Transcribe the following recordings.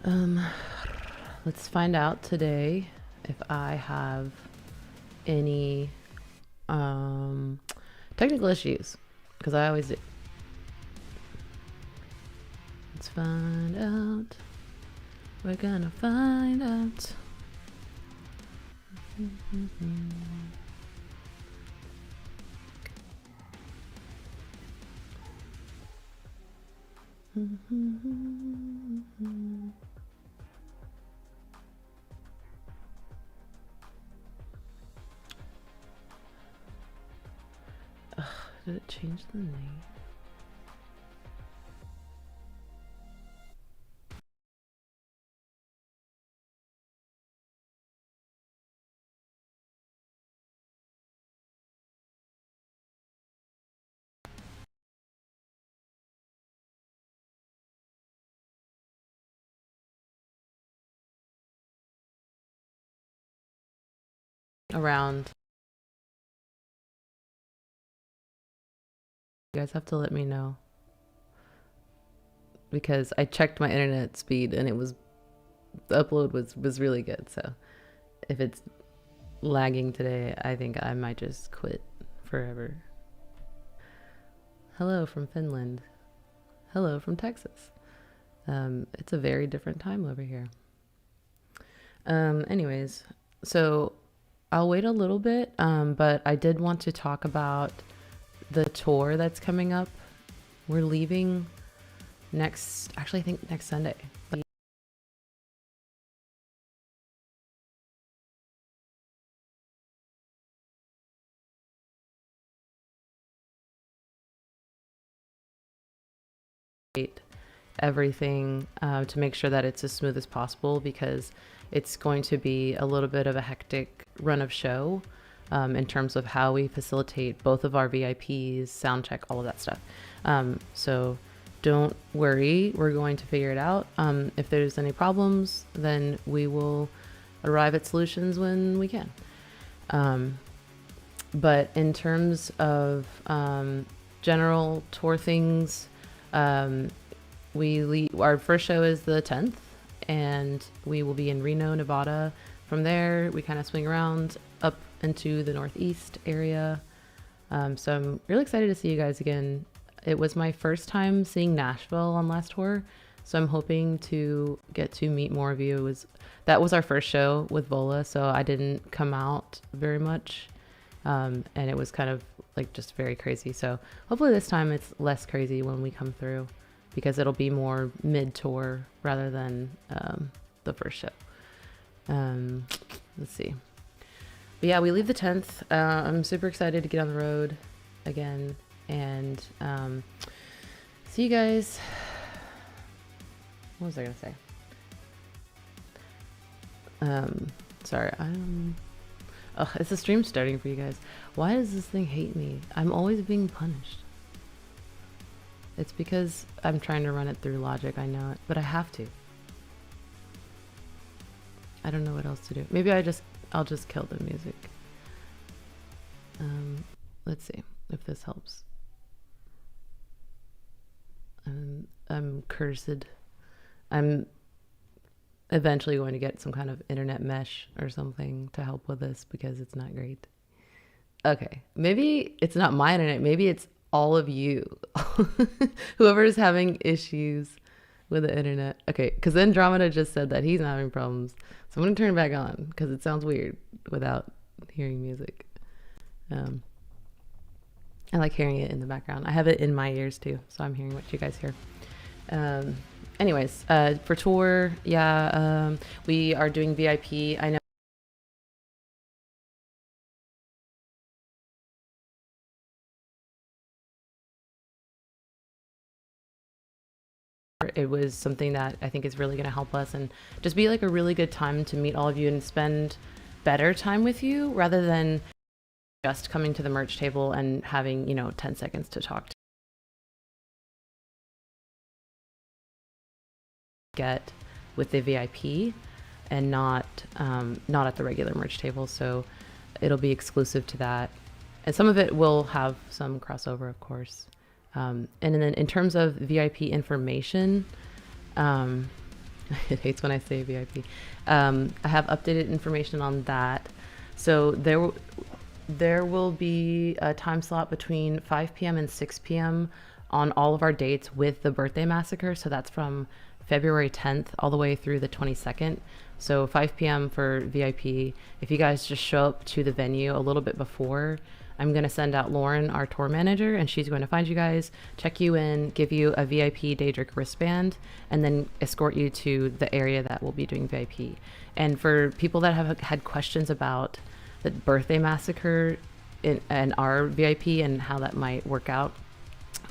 Um, let's find out today if I have any um, technical issues, because I always do. Let's find out. We're gonna find out. Ugh, did it change the name? Around. You guys have to let me know, because I checked my internet speed and the upload was really good. So if it's lagging today, I think I might just quit forever. Hello from Finland. Hello from Texas. It's a very different time over here. Anyways, so I'll wait a little bit, but I did want to talk about the tour that's coming up. We're leaving I think next Sunday. Everything to make sure that it's as smooth as possible, because it's going to be a little bit of a hectic run of show in terms of how we facilitate both of our VIPs, sound check, all of that stuff. So don't worry, we're going to figure it out. If there's any problems, then we will arrive at solutions when we can. But in terms of general tour things, our first show is the 10th, and we will be in Reno, Nevada. From there, we kind of swing around up into the Northeast area. So I'm really excited to see you guys again. It was my first time seeing Nashville on last tour, so I'm hoping to get to meet more of you. That was our first show with Vola, so I didn't come out very much, and it was kind of like just very crazy. So hopefully this time it's less crazy when we come through, because it'll be more mid-tour rather than the first show. Let's see. But yeah, we leave the 10th. I'm super excited to get on the road again and see you guys. What was I gonna say? Sorry, it's the stream starting for you guys. Why does this thing hate me? I'm always being punished. It's because I'm trying to run it through logic, I know it, but I have to. I don't know what else to do. Maybe I'll just kill the music. Let's see if this helps. I'm cursed. I'm eventually going to get some kind of internet mesh or something to help with this, because it's not great. Okay, maybe it's not my internet. Maybe it's all of you. Whoever is having issues with the internet. Okay, because Andromeda just said that he's not having problems. So I'm going to turn it back on, because it sounds weird without hearing music. I like hearing it in the background. I have it in my ears too, so I'm hearing what you guys hear. Anyways, for tour, yeah, we are doing VIP. I know it was something that I think is really going to help us and just be like a really good time to meet all of you and spend better time with you, rather than just coming to the merch table and having, 10 seconds to talk to get with the VIP, and not at the regular merch table. So it'll be exclusive to that, and some of it will have some crossover, of course. And then in terms of VIP information, It hates when I say VIP. I have updated information on that. So there will be a time slot between 5 p.m. and 6 p.m. on all of our dates with the birthday massacre. So that's from February 10th all the way through the 22nd. So 5 p.m. for VIP. If you guys just show up to the venue a little bit before, I'm going to send out Lauren, our tour manager, and she's going to find you guys, check you in, give you a VIP Daedric wristband, and then escort you to the area that will be doing VIP. And for people that have had questions about the birthday massacre and our VIP and how that might work out,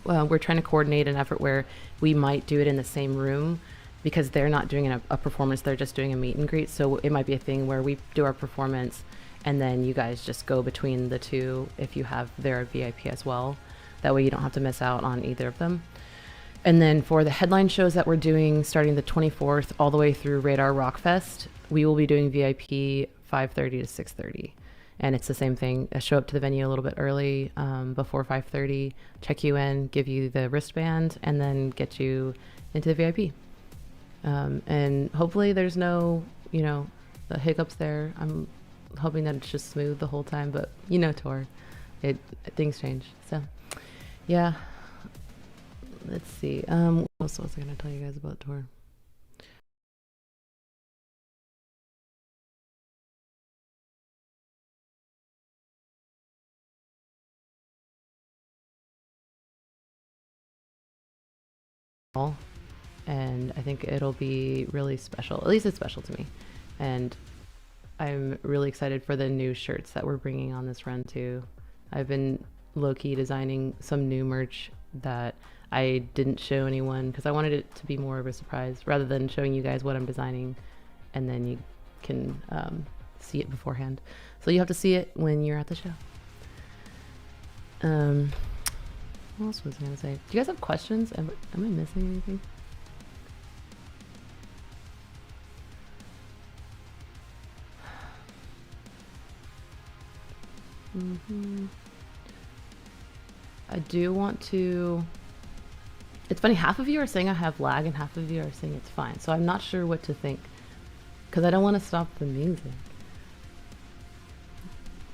we're trying to coordinate an effort where we might do it in the same room because they're not doing a performance, they're just doing a meet and greet. So it might be a thing where we do our performance and then you guys just go between the two if you have their VIP as well. That way you don't have to miss out on either of them. And then for the headline shows that we're doing starting the 24th all the way through Radar Rockfest, we will be doing VIP 5:30 to 6:30. And it's the same thing. Show up to the venue a little bit early, before 5:30, check you in, give you the wristband, and then get you into the VIP. And hopefully there's no, hiccups there. I'm hoping that it's just smooth the whole time, but tour, things change. So yeah, let's see. What else was I gonna tell you guys about tour? And I think it'll be really special. At least it's special to me. And I'm really excited for the new shirts that we're bringing on this run too. I've been low-key designing some new merch that I didn't show anyone because I wanted it to be more of a surprise rather than showing you guys what I'm designing and then you can see it beforehand. So you have to see it when you're at the show. What else was I gonna say? Do you guys have questions? Am I missing anything? I do want to. It's funny, half of you are saying I have lag and half of you are saying it's fine. So I'm not sure what to think because I don't want to stop the music.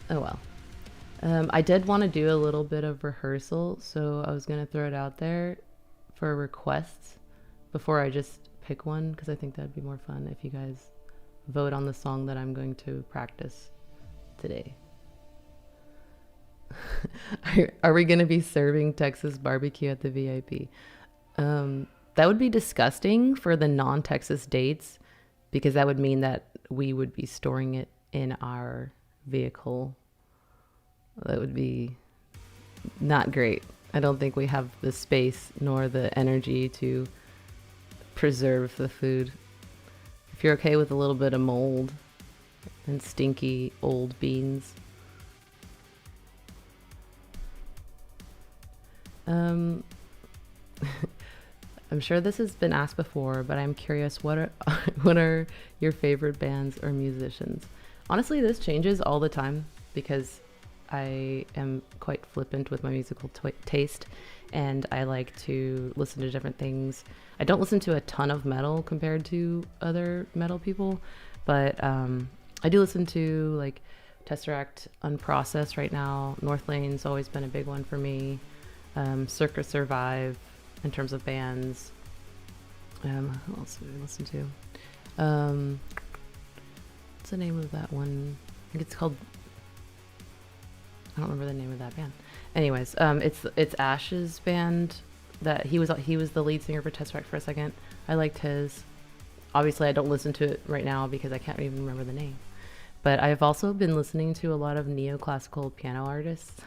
Oh well. I did want to do a little bit of rehearsal, so I was going to throw it out there for requests before I just pick one because I think that'd be more fun if you guys vote on the song that I'm going to practice today. Are we going to be serving Texas barbecue at the VIP? That would be disgusting for the non-Texas dates because that would mean that we would be storing it in our vehicle. That would be not great. I don't think we have the space nor the energy to preserve the food. If you're okay with a little bit of mold and stinky old beans. I'm sure this has been asked before, but I'm curious, what are your favorite bands or musicians? Honestly, this changes all the time because I am quite flippant with my musical taste and I like to listen to different things. I don't listen to a ton of metal compared to other metal people, but I do listen to like Tesseract Unprocessed right now. North Lane's always been a big one for me. Circa Survive in terms of bands. Who else do I listen to? What's the name of that one? I think it's called, I don't remember the name of that band. Anyways, it's Ash's band that he was the lead singer for Tesseract for a second. I liked his. Obviously, I don't listen to it right now because I can't even remember the name. But I've also been listening to a lot of neoclassical piano artists,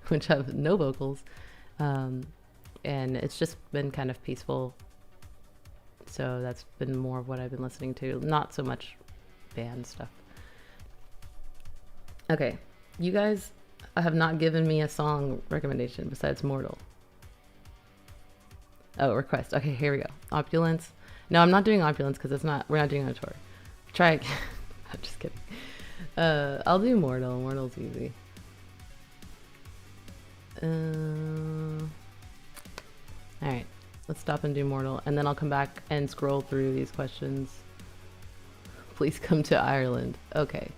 which have no vocals. And it's just been kind of peaceful. So that's been more of what I've been listening to. Not so much band stuff. Okay, you guys have not given me a song recommendation besides Mortal. Oh, request. Okay, here we go. Opulence. No, I'm not doing Opulence because we're not doing it on a tour. Try again. I'm just kidding. I'll do Mortal. Mortal's easy. Alright. Let's stop and do Mortal, and then I'll come back and scroll through these questions. Please come to Ireland. Okay.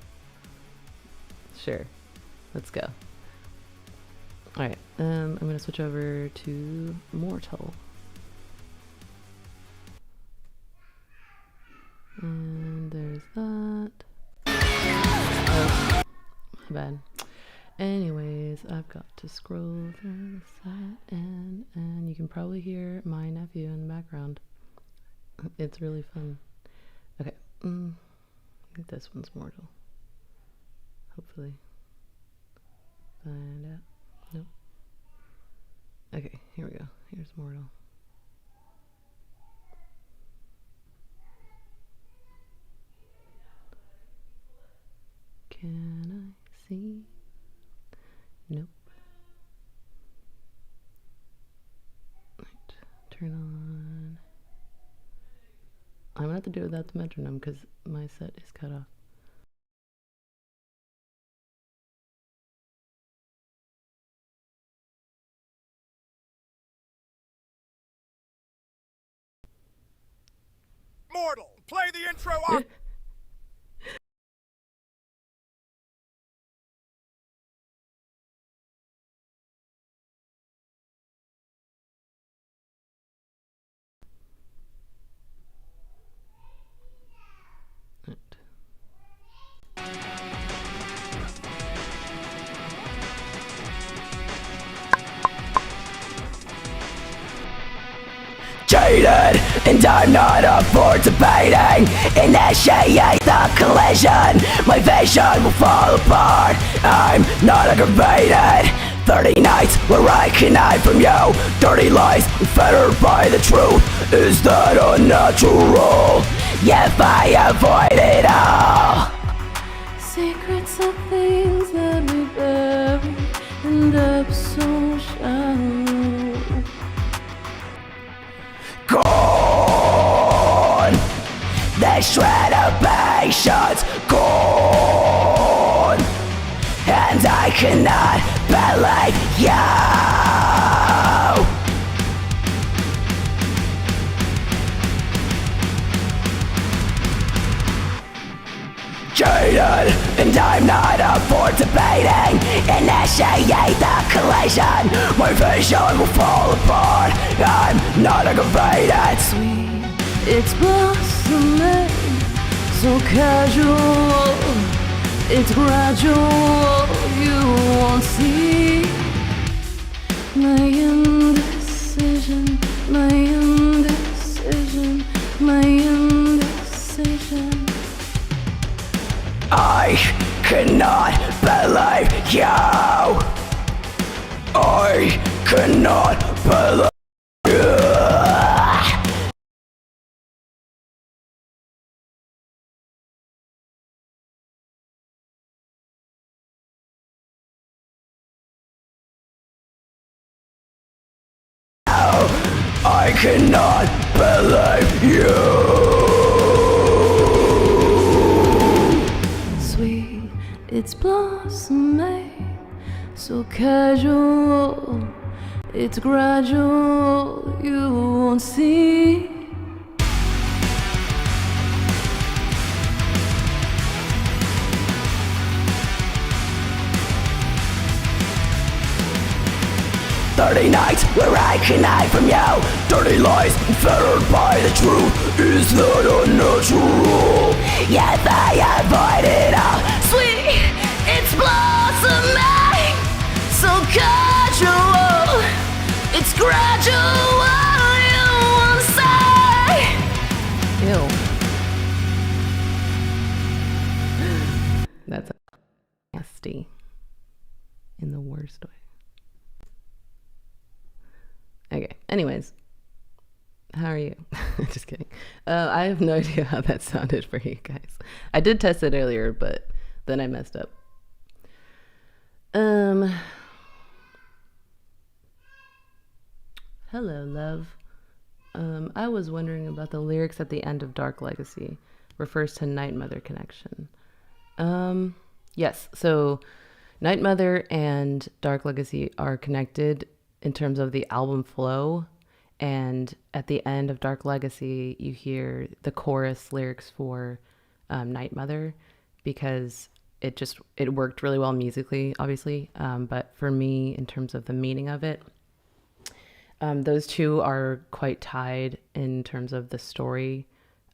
Sure. Let's go. Alright, I'm gonna switch over to Mortal. And there's that. Oh, my bad. Anyways, I've got to scroll through the site, and you can probably hear my nephew in the background. It's really fun. Okay, I think this one's Mortal. Hopefully. Find out. Nope. Okay, here we go. Here's Mortal. Can I see? Nope. Right. Turn on. I'm gonna have to do it without the metronome because my set is cut off. Mortal, play the intro on. Jaded, and I'm not up for debating. Initiate the collision. My vision will fall apart. I'm not aggravated. 30 nights where I can hide from you. Dirty lies, unfettered by the truth. Is that unnatural? If I avoid it all. Secrets of things that we bury end up so shallow. Gone. The shred of patience gone. And I cannot believe you. Jaded, and I'm not up for debating. Initiate the collision. My vision will fall apart. I'm not aggravated. Sweet, it's blossoming, so casual. It's gradual, you won't see my indecision, my indecision, my indecision. I cannot believe you. I cannot believe you. I cannot believe you. Sweet, it's blossoming, so casual. It's gradual, you won't see. Dirty nights where I can hide from you. Dirty lies unfettered by the truth. Is that unnatural? Yes, I avoid it all. Sweet, it's blossoming, so casual. It's gradual, you won't say. Ew. That's nasty. In the worst way. Okay, anyways. How are you? Just kidding. I have no idea how that sounded for you guys. I did test it earlier, but then I messed up. Hello, love. I was wondering about the lyrics at the end of Dark Legacy. Refers to Night Mother connection. Yes, so Night Mother and Dark Legacy are connected in terms of the album flow, And at the end of Dark Legacy, you hear the chorus lyrics for Night Mother, because it worked really well musically, obviously. But for me, in terms of the meaning of it, those two are quite tied in terms of the story.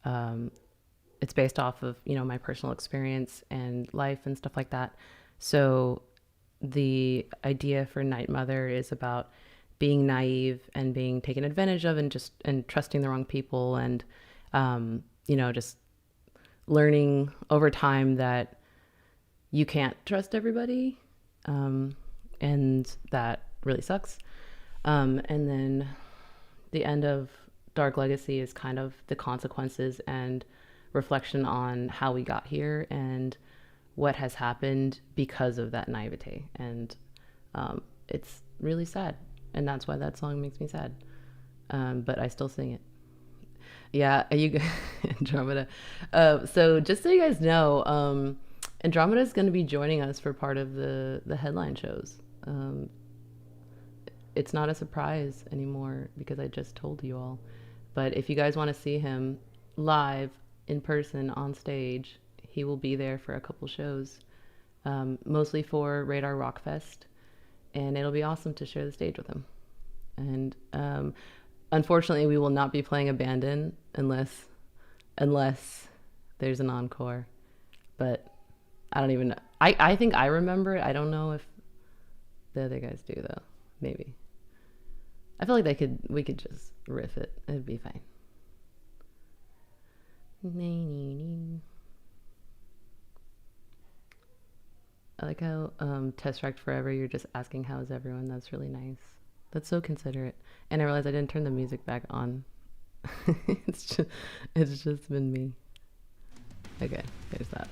It's based off of, my personal experience and life and stuff like that. So the idea for Night Mother is about being naive and being taken advantage of, and trusting the wrong people, and just learning over time that you can't trust everybody, and that really sucks. And then the end of Dark Legacy is kind of the consequences and reflection on how we got here and what has happened because of that naivete. And it's really sad. And that's why that song makes me sad. But I still sing it. Yeah, Andromeda. So just so you guys know, Andromeda is going to be joining us for part of the headline shows. It's not a surprise anymore because I just told you all. But if you guys want to see him live in person on stage, he will be there for a couple shows, mostly for Radar Rock Fest, and it'll be awesome to share the stage with him. And unfortunately, we will not be playing Abandon unless there's an encore. But I don't even know. I think I remember it. I don't know if the other guys do though. Maybe. I feel like we could just riff it. It'd be fine. I like how Tesseract Forever, you're just asking how's everyone. That's really nice. That's so considerate. And I realized I didn't turn the music back on. it's just been me. Okay, there's that.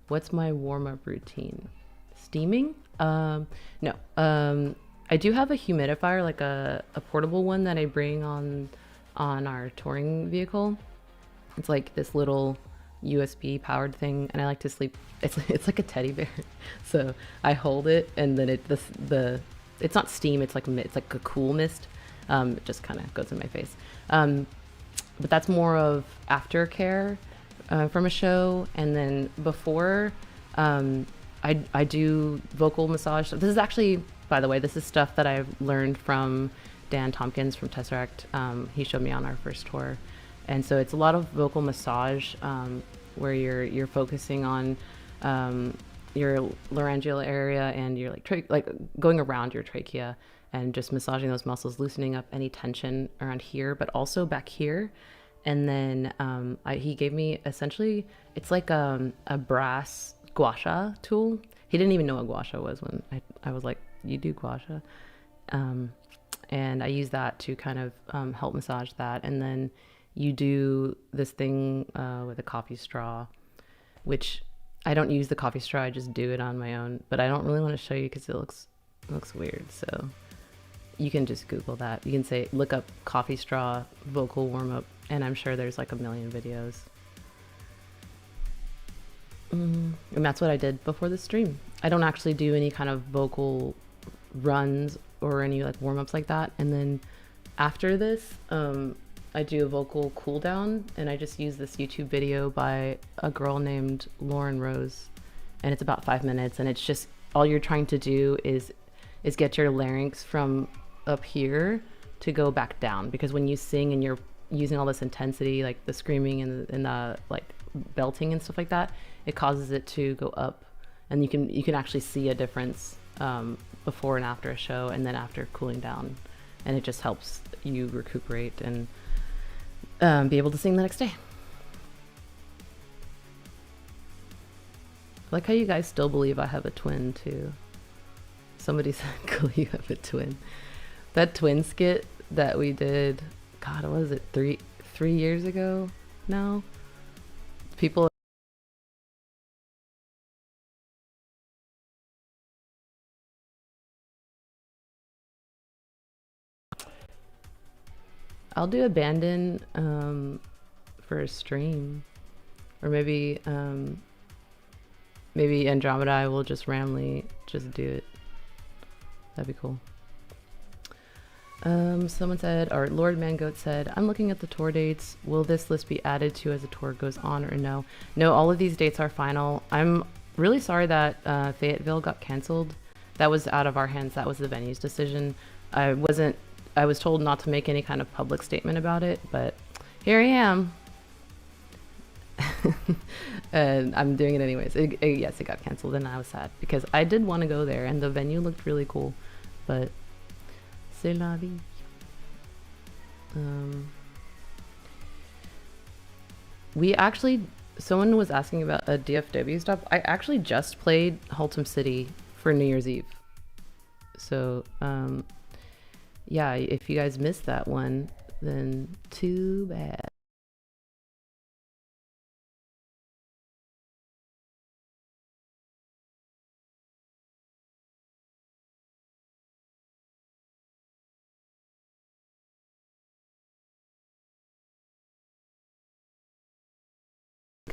What's my warm-up routine? Steaming? No. I do have a humidifier, like a portable one that I bring on our touring vehicle. It's like this little USB powered thing, and I like to sleep. It's like a teddy bear, so I hold it, and then it's not steam. It's like a cool mist. It just kind of goes in my face. But that's more of aftercare from a show, and then before, I do vocal massage. This is actually, by the way, this is stuff that I've learned from Dan Tompkins from Tesseract. He showed me on our first tour. And so it's a lot of vocal massage, where you're focusing on your laryngeal area, and you're like going around your trachea and just massaging those muscles, loosening up any tension around here, but also back here. And then he gave me, essentially, it's like a brass gua sha tool. He didn't even know what gua sha was when I was like, you do gua sha? And I use that to kind of help massage that. And then you do this thing with a coffee straw, which I don't use the coffee straw. I just do it on my own. But I don't really want to show you because it looks weird. So you can just Google that. You can look up coffee straw vocal warm up, and I'm sure there's like a million videos. And that's what I did before the stream. I don't actually do any kind of vocal runs or any like warm ups like that. And then after this, I do a vocal cool down, and I just use this YouTube video by a girl named Lauren Rose, and it's about 5 minutes, and it's just all you're trying to do is get your larynx from up here to go back down, because when you sing and you're using all this intensity, like the screaming and the like belting and stuff like that, it causes it to go up, and you can actually see a difference before and after a show, and then after cooling down, and it just helps you recuperate and be able to sing the next day. I like how you guys still believe I have a twin too. Somebody said, cool, you have a twin. That twin skit that we did, God, what was it, three years ago now? People I'll do Abandon for a stream, or maybe Andromeda. I will just randomly just do it. That'd be cool. Someone said, or Lord Mangoat said, I'm looking at the tour dates. Will this list be added to as the tour goes on or no? No, all of these dates are final. I'm really sorry that Fayetteville got canceled. That was out of our hands. That was the venue's decision. I was told not to make any kind of public statement about it, but here I am. And I'm doing it anyways. Yes, it got canceled and I was sad because I did want to go there and the venue looked really cool, but c'est la vie. We actually, someone was asking about a DFW stuff. I actually just played Haltom City for New Year's Eve. So, yeah, if you guys missed that one, then too bad.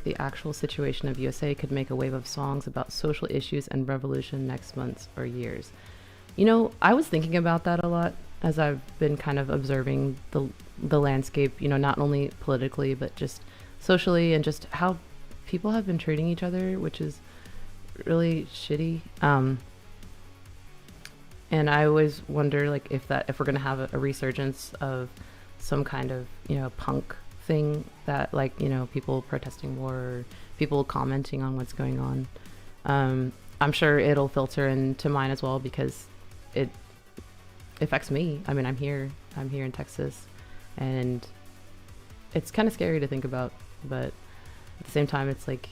The actual situation of USA could make a wave of songs about social issues and revolution next months or years. You know, I was thinking about that a lot as I've been kind of observing the landscape, you know, not only politically, but just socially and just how people have been treating each other, which is really shitty. And I always wonder, like, if we're going to have a resurgence of some kind of, you know, punk thing that, like, you know, people protesting war or people commenting on what's going on. I'm sure it'll filter into mine as well because it affects me. I mean, I'm here in Texas and it's kind of scary to think about, but at the same time, it's like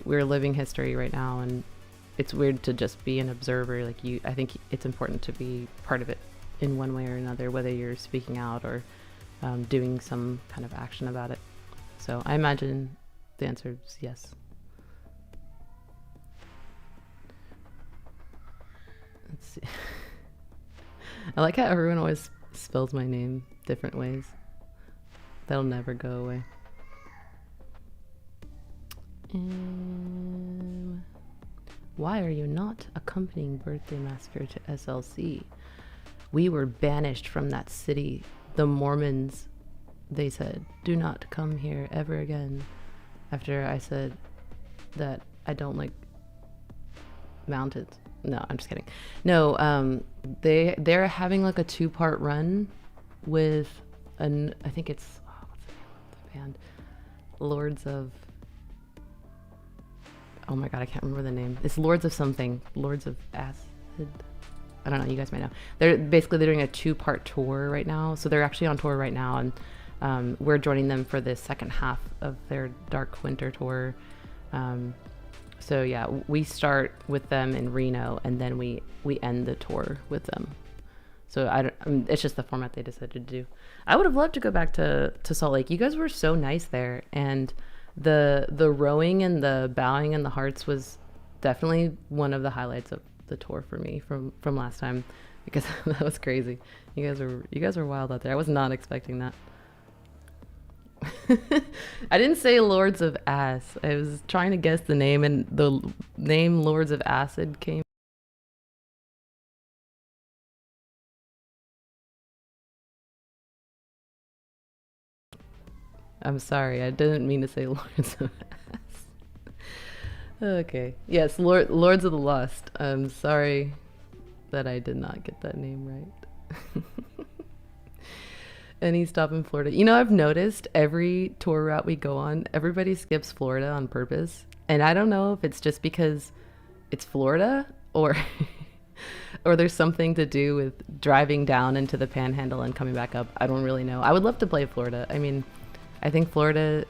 we're living history right now and it's weird to just be an observer. Like I think it's important to be part of it in one way or another, whether you're speaking out or doing some kind of action about it. So I imagine the answer is yes. Let's see. I like how everyone always spells my name different ways. That'll never go away. Why are you not accompanying Birthday Massacre to SLC? We were banished from that city. The Mormons, they said, do not come here ever again. After I said that I don't like mountains. No, I'm just kidding. No, they're having like a 2-part run with I think it's, what's the name of the band? Lords of, oh my god, I can't remember the name. It's Lords of something. Lords of Acid. I don't know, you guys might know. They're doing a 2-part tour right now. So they're actually on tour right now, and we're joining them for the second half of their Dark Winter tour. So yeah, we start with them in Reno, and then we end the tour with them. So it's just the format they decided to do. I would have loved to go back to Salt Lake. You guys were so nice there, and the rowing and the bowing and the hearts was definitely one of the highlights of the tour for me from last time, because that was crazy. You guys were wild out there. I was not expecting that. I didn't say Lords of Ass. I was trying to guess the name, and the name Lords of Acid came. I'm sorry, I didn't mean to say Lords of Ass. Okay. Yes, Lords of the Lost. I'm sorry that I did not get that name right. Any stop in Florida. You know, I've noticed every tour route we go on, everybody skips Florida on purpose. And I don't know if it's just because it's Florida or or there's something to do with driving down into the Panhandle and coming back up. I don't really know. I would love to play Florida. I mean, I think Florida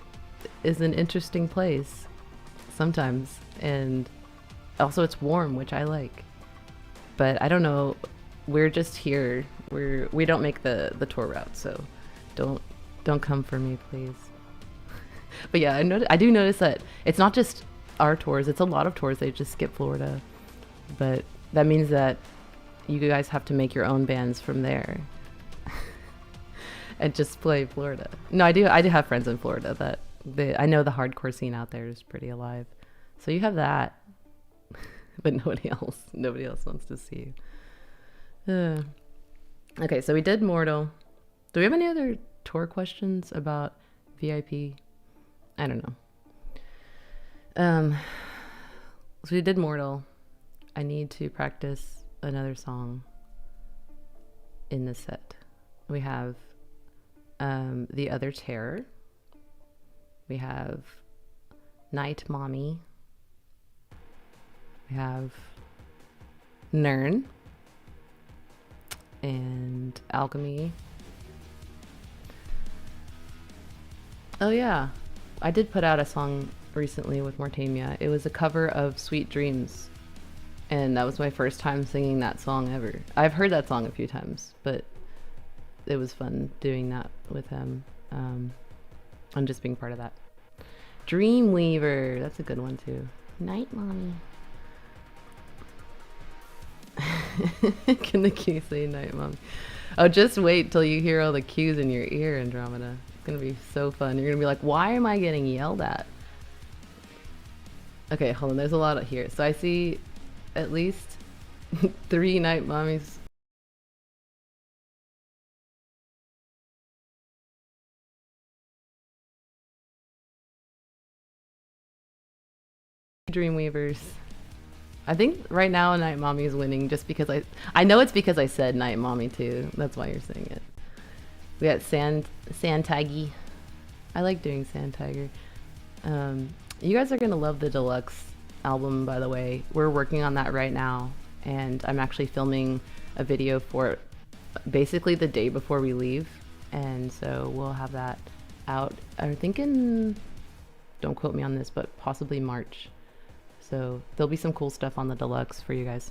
is an interesting place sometimes. And also it's warm, which I like. But I don't know. We're just here. We don't make the tour route, so don't come for me, please. But yeah, I do notice that it's not just our tours. It's a lot of tours. They just skip Florida, but that means that you guys have to make your own bands from there and just play Florida. No, I do have friends in Florida that I know the hardcore scene out there is pretty alive. So you have that, but nobody else wants to see you. Okay, so we did Mortal. Do we have any other tour questions about VIP? I don't know. So we did Mortal. I need to practice another song in this set. We have The Other Terror. We have Night Mommy. We have Nern and Alchemy. Oh yeah, I did put out a song recently with Mortamia. It was a cover of Sweet Dreams, and that was my first time singing that song ever. I've heard that song a few times, but it was fun doing that with him, and just being part of that. Dreamweaver, that's a good one too. Night Mommy. Can the Q say Night Mommy? Oh, just wait till you hear all the Q's in your ear, Andromeda. It's gonna be so fun. You're gonna be like, why am I getting yelled at? Okay, hold on, there's a lot here. So I see at least 3 Night Mommies. Dreamweavers. I think right now Night Mommy is winning just because I know it's because I said Night Mommy too. That's why you're saying it. We got Sand Tiger. I like doing Sand Tiger. You guys are gonna love the deluxe album, by the way. We're working on that right now, and I'm actually filming a video for it basically the day before we leave, and so we'll have that out. I'm thinking, don't quote me on this, but possibly March. So there'll be some cool stuff on the deluxe for you guys.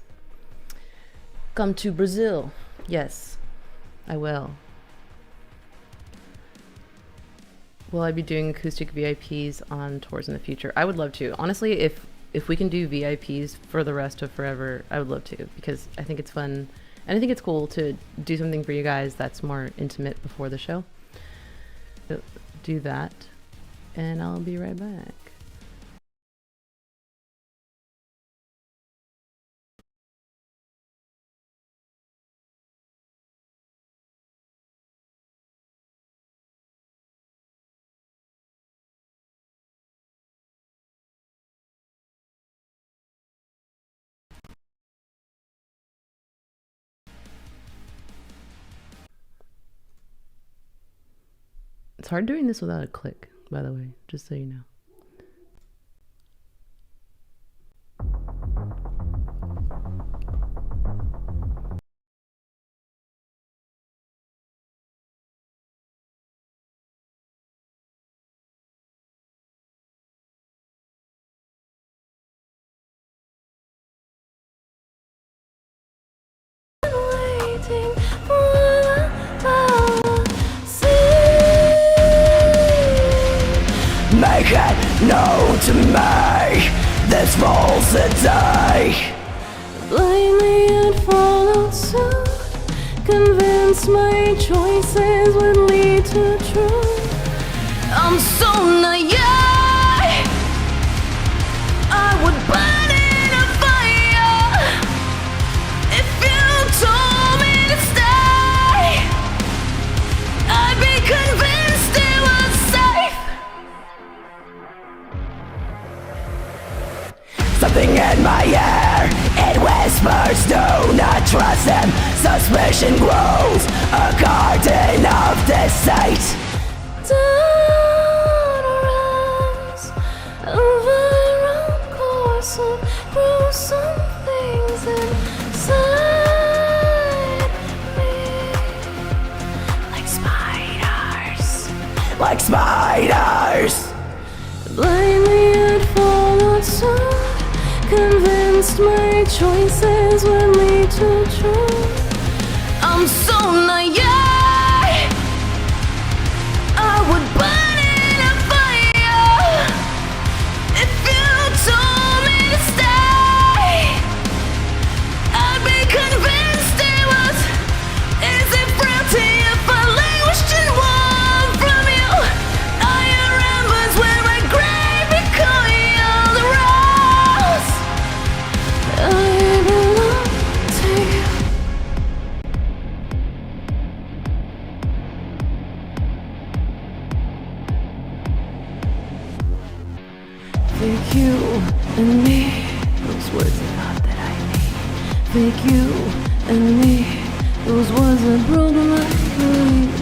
Come to Brazil. Yes, I will. Will I be doing acoustic VIPs on tours in the future? I would love to. Honestly, if we can do VIPs for the rest of forever, I would love to, because I think it's fun. And I think it's cool to do something for you guys that's more intimate before the show. So do that, and I'll be right back. It's hard doing this without a click, by the way, just so you know. Make it known to me, this falls a day. Blindly I'd follow suit, convinced my choices would lead to truth. I'm so naive, I would burn in a fire if you told me to stay. I'd be convinced it was safe. Something in my ear, it whispers, do not trust him. Suspicion grows, a garden of deceit. Down arouse, over a course of gruesome things inside me. Like spiders, like spiders. Blindly I'd followed suit, convinced my choices would lead to truth. I'm so naive, I would burn in a fire if you told me to stay. I'd be convinced it was easy frailty if I languished in one from you. Are your embers where I grave because you're the rose I belong to you. Fake you and me, those words are not that I need. Fake you and me, those words that broke my heart.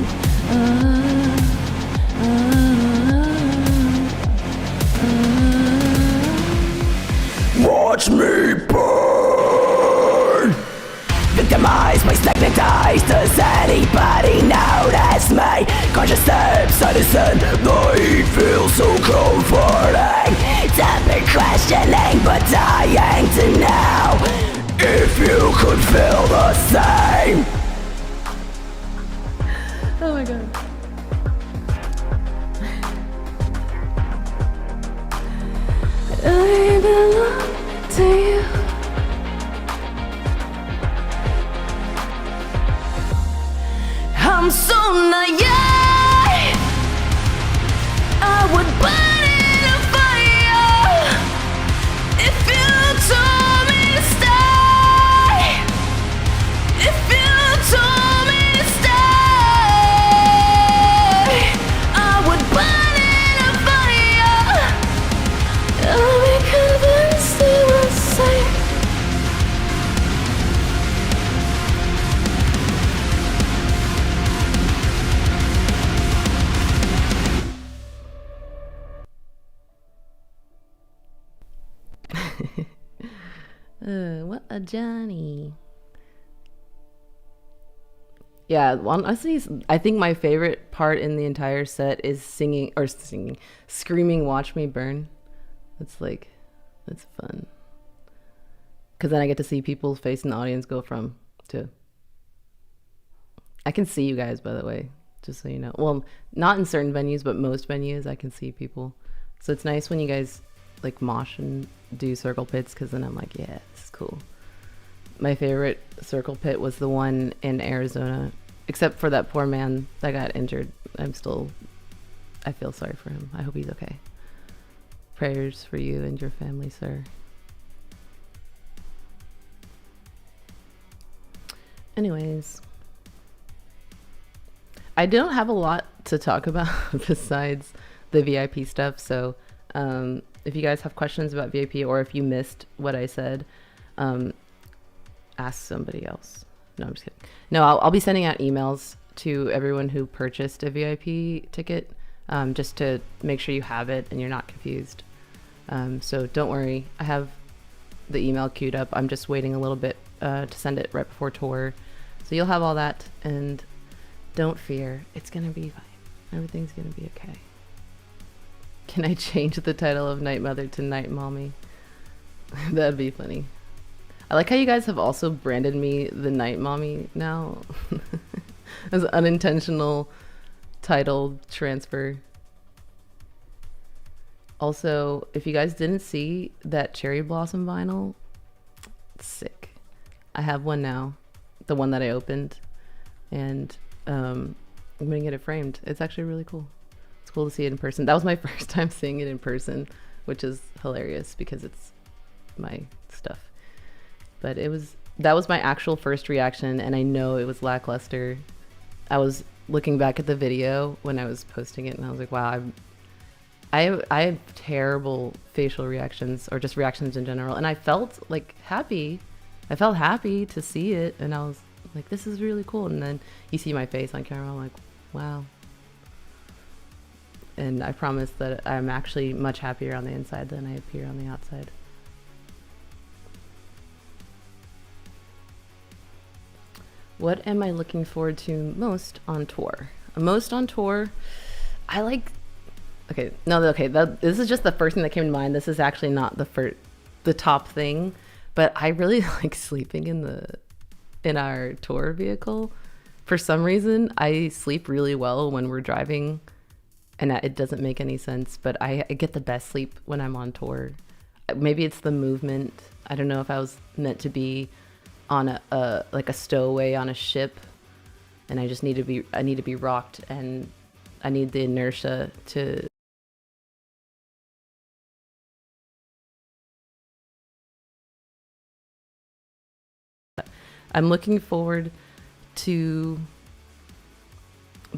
Watch me burn. Victimized by stagnant eyes. Does anybody notice me? Conscious steps unison. They feel so comforting. I've been questioning but dying to know If you could feel the same. Oh my god. I belong to you. I'm so naive. I would burn in a fire if you told me to stay. If you told me to stay, I would burn in a fire. I'll be convinced it was safe. What a Johnny. Yeah, honestly, I think my favorite part in the entire set is screaming, "Watch me burn." It's fun. Because then I get to see people's face in the audience go from to. I can see you guys, by the way, just so you know. Well, not in certain venues, but most venues I can see people. So it's nice when you guys like mosh and do circle pits, because then I'm like, yeah, this is cool. My favorite circle pit was the one in Arizona, except for that poor man that got injured. I feel sorry for him. I hope he's okay. Prayers for you and your family, sir. Anyways, I don't have a lot to talk about besides the VIP stuff. So if you guys have questions about VIP, or if you missed what I said, ask somebody else. No, I'm just kidding. No, I'll be sending out emails to everyone who purchased a VIP ticket, just to make sure you have it and you're not confused. So don't worry, I have the email queued up. I'm just waiting a little bit to send it right before tour. So you'll have all that, and don't fear, it's gonna be fine. Everything's gonna be okay. Can I change the title of Night Mother to Night Mommy? That'd be funny. I like how you guys have also branded me the Night Mommy now. As an unintentional title transfer. Also, if you guys didn't see that Cherry Blossom vinyl, it's sick. I have one now, the one that I opened, and I'm gonna get it framed. It's actually really cool. It's cool to see it in person. That was my first time seeing it in person, which is hilarious because it's my stuff. But that was my actual first reaction, and I know it was lackluster. I was looking back at the video when I was posting it, and I was like, wow, I have terrible facial reactions, or just reactions in general, and I felt like happy. I felt happy to see it, and I was like, this is really cool. And then you see my face on camera, I'm like, wow. And I promise that I'm actually much happier on the inside than I appear on the outside. What am I looking forward to most on tour? Most on tour, I like. This is just the first thing that came to mind. This is actually not the top thing, but I really like sleeping in our tour vehicle. For some reason, I sleep really well when we're driving, and it doesn't make any sense, but I get the best sleep when I'm on tour. Maybe it's the movement. I don't know if I was meant to be on a stowaway on a ship, and I need to be rocked, and I need the inertia to. I'm looking forward to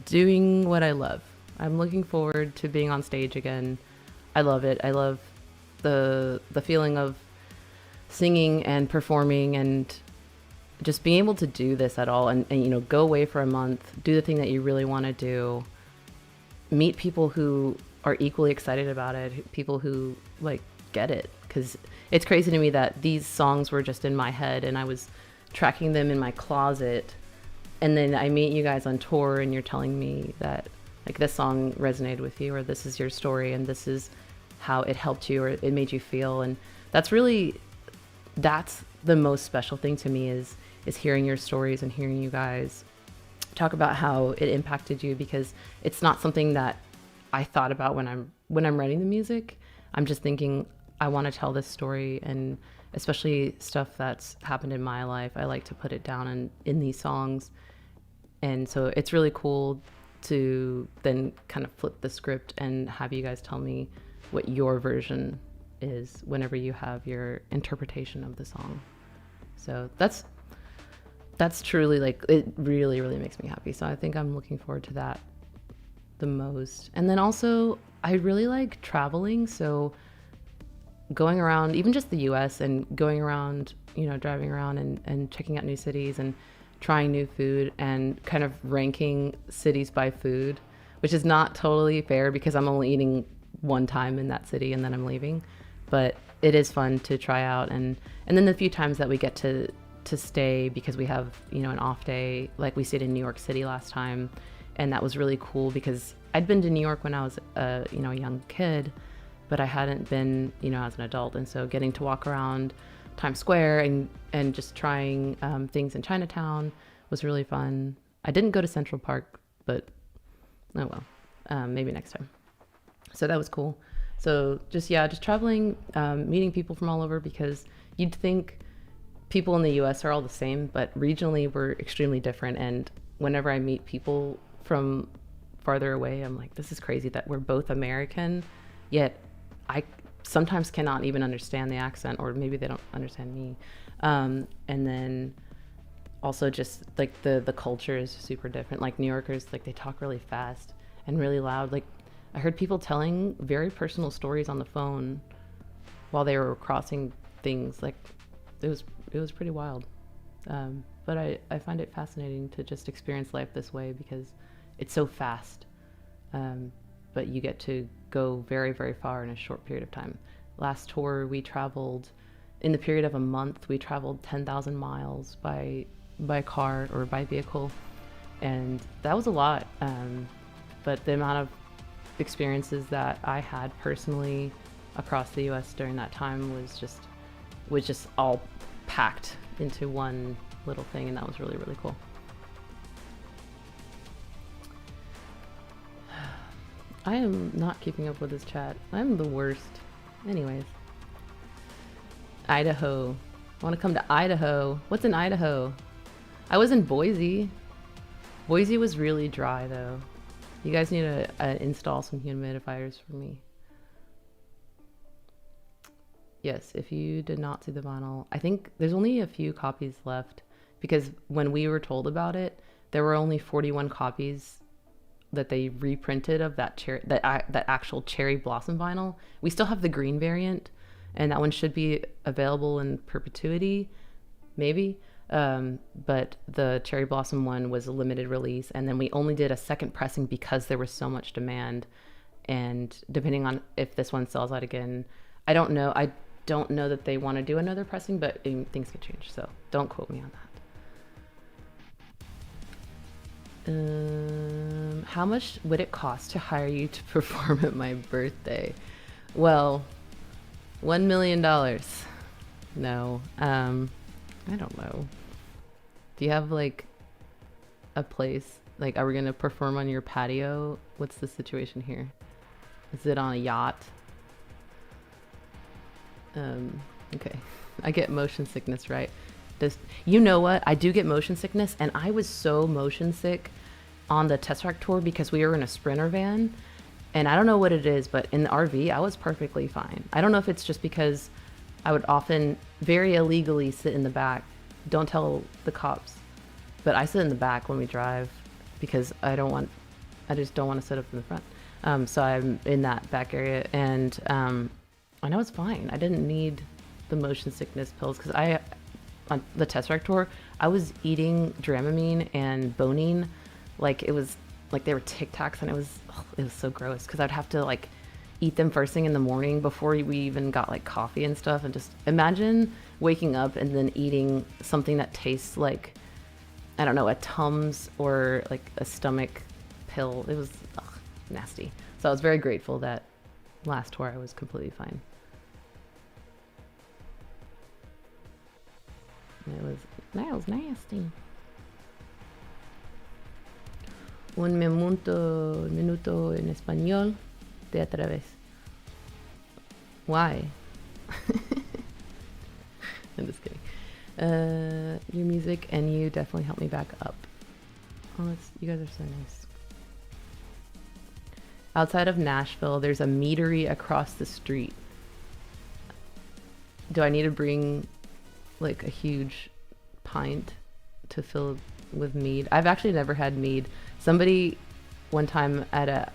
doing what I love. I'm looking forward to being on stage again. I love it. I love the feeling of singing and performing and just being able to do this at all and you know, go away for a month, do the thing that you really want to do, meet people who are equally excited about it, people who like get it. Because it's crazy to me that these songs were just in my head and I was tracking them in my closet, and then I meet you guys on tour and you're telling me that like this song resonated with you, or this is your story and this is how it helped you or it made you feel. And that's the most special thing to me is hearing your stories and hearing you guys talk about how it impacted you, because it's not something that I thought about when I'm writing the music. I'm just thinking, I want to tell this story, and especially stuff that's happened in my life, I like to put it down in these songs. And so it's really cool to then kind of flip the script and have you guys tell me what your version is whenever you have your interpretation of the song. So that's truly, like, it really, really makes me happy. So I think I'm looking forward to that the most. And then also, I really like traveling. So going around, even just the US, and going around, you know, driving around and checking out new cities and trying new food and kind of ranking cities by food, which is not totally fair because I'm only eating one time in that city and then I'm leaving. But it is fun to try out. And then the few times that we get to stay, because we have, you know, an off day, like we stayed in New York City last time, and that was really cool because I'd been to New York when I was a young kid, but I hadn't been, you know, as an adult. And so getting to walk around Times Square and just trying things in Chinatown was really fun. I didn't go to Central Park, but oh well, maybe next time. So that was cool. So just traveling, meeting people from all over, because you'd think people in the US are all the same, but regionally we're extremely different. And whenever I meet people from farther away, I'm like, this is crazy that we're both American, yet I sometimes cannot even understand the accent, or maybe they don't understand me. And then also just like the culture is super different. Like New Yorkers, like they talk really fast and really loud. Like I heard people telling very personal stories on the phone while they were crossing things. Like it was pretty wild. But I find it fascinating to just experience life this way because it's so fast. But you get to go very, very far in a short period of time. Last tour, we traveled, in the period of a month, we traveled 10,000 miles by car or by vehicle. And that was a lot. But the amount of experiences that I had personally across the US during that time was just all packed into one little thing, and that was really, really cool. I am not keeping up with this chat. I'm the worst. Anyways. Idaho. I want to come to Idaho. What's in Idaho? I was in Boise. Boise was really dry though. You guys need to install some humidifiers for me. Yes, if you did not see the vinyl, I think there's only a few copies left, because when we were told about it, there were only 41 copies that they reprinted of that actual cherry blossom vinyl. We still have the green variant, and that one should be available in perpetuity, maybe. But the cherry blossom one was a limited release, and then we only did a second pressing because there was so much demand. And depending on if this one sells out again, I don't know. I don't know that they want to do another pressing, but things could change, so don't quote me on that. How much would it cost to hire you to perform at my birthday? Well, $1 million. No. I don't know. Do you have like a place? Like, are we gonna perform on your patio? What's the situation here? Is it on a yacht? Okay. I get motion sickness, right? You know what? I do get motion sickness, and I was so motion sick on the Tesseract tour because we were in a Sprinter van, and I don't know what it is, but in the RV, I was perfectly fine. I don't know if it's just because I would often very illegally sit in the back. Don't tell the cops, but I sit in the back when we drive because I just don't want to sit up in the front. So I'm in that back area, and I was fine. I didn't need the motion sickness pills because on the Tesseract tour, I was eating Dramamine and Bonine like it was like they were Tic Tacs, and it was so gross because I'd have to like eat them first thing in the morning before we even got like coffee and stuff, and just imagine waking up and then eating something that tastes like, I don't know, a Tums or like a stomach pill. It was nasty. So I was very grateful that last tour I was completely fine. That was nasty. Un minuto en español te atreves. Why? I'm just kidding. Your music and you definitely helped me back up. Oh, you guys are so nice. Outside of Nashville, there's a meadery across the street. Do I need to bring like a huge pint to fill with mead? I've actually never had mead. Somebody one time at a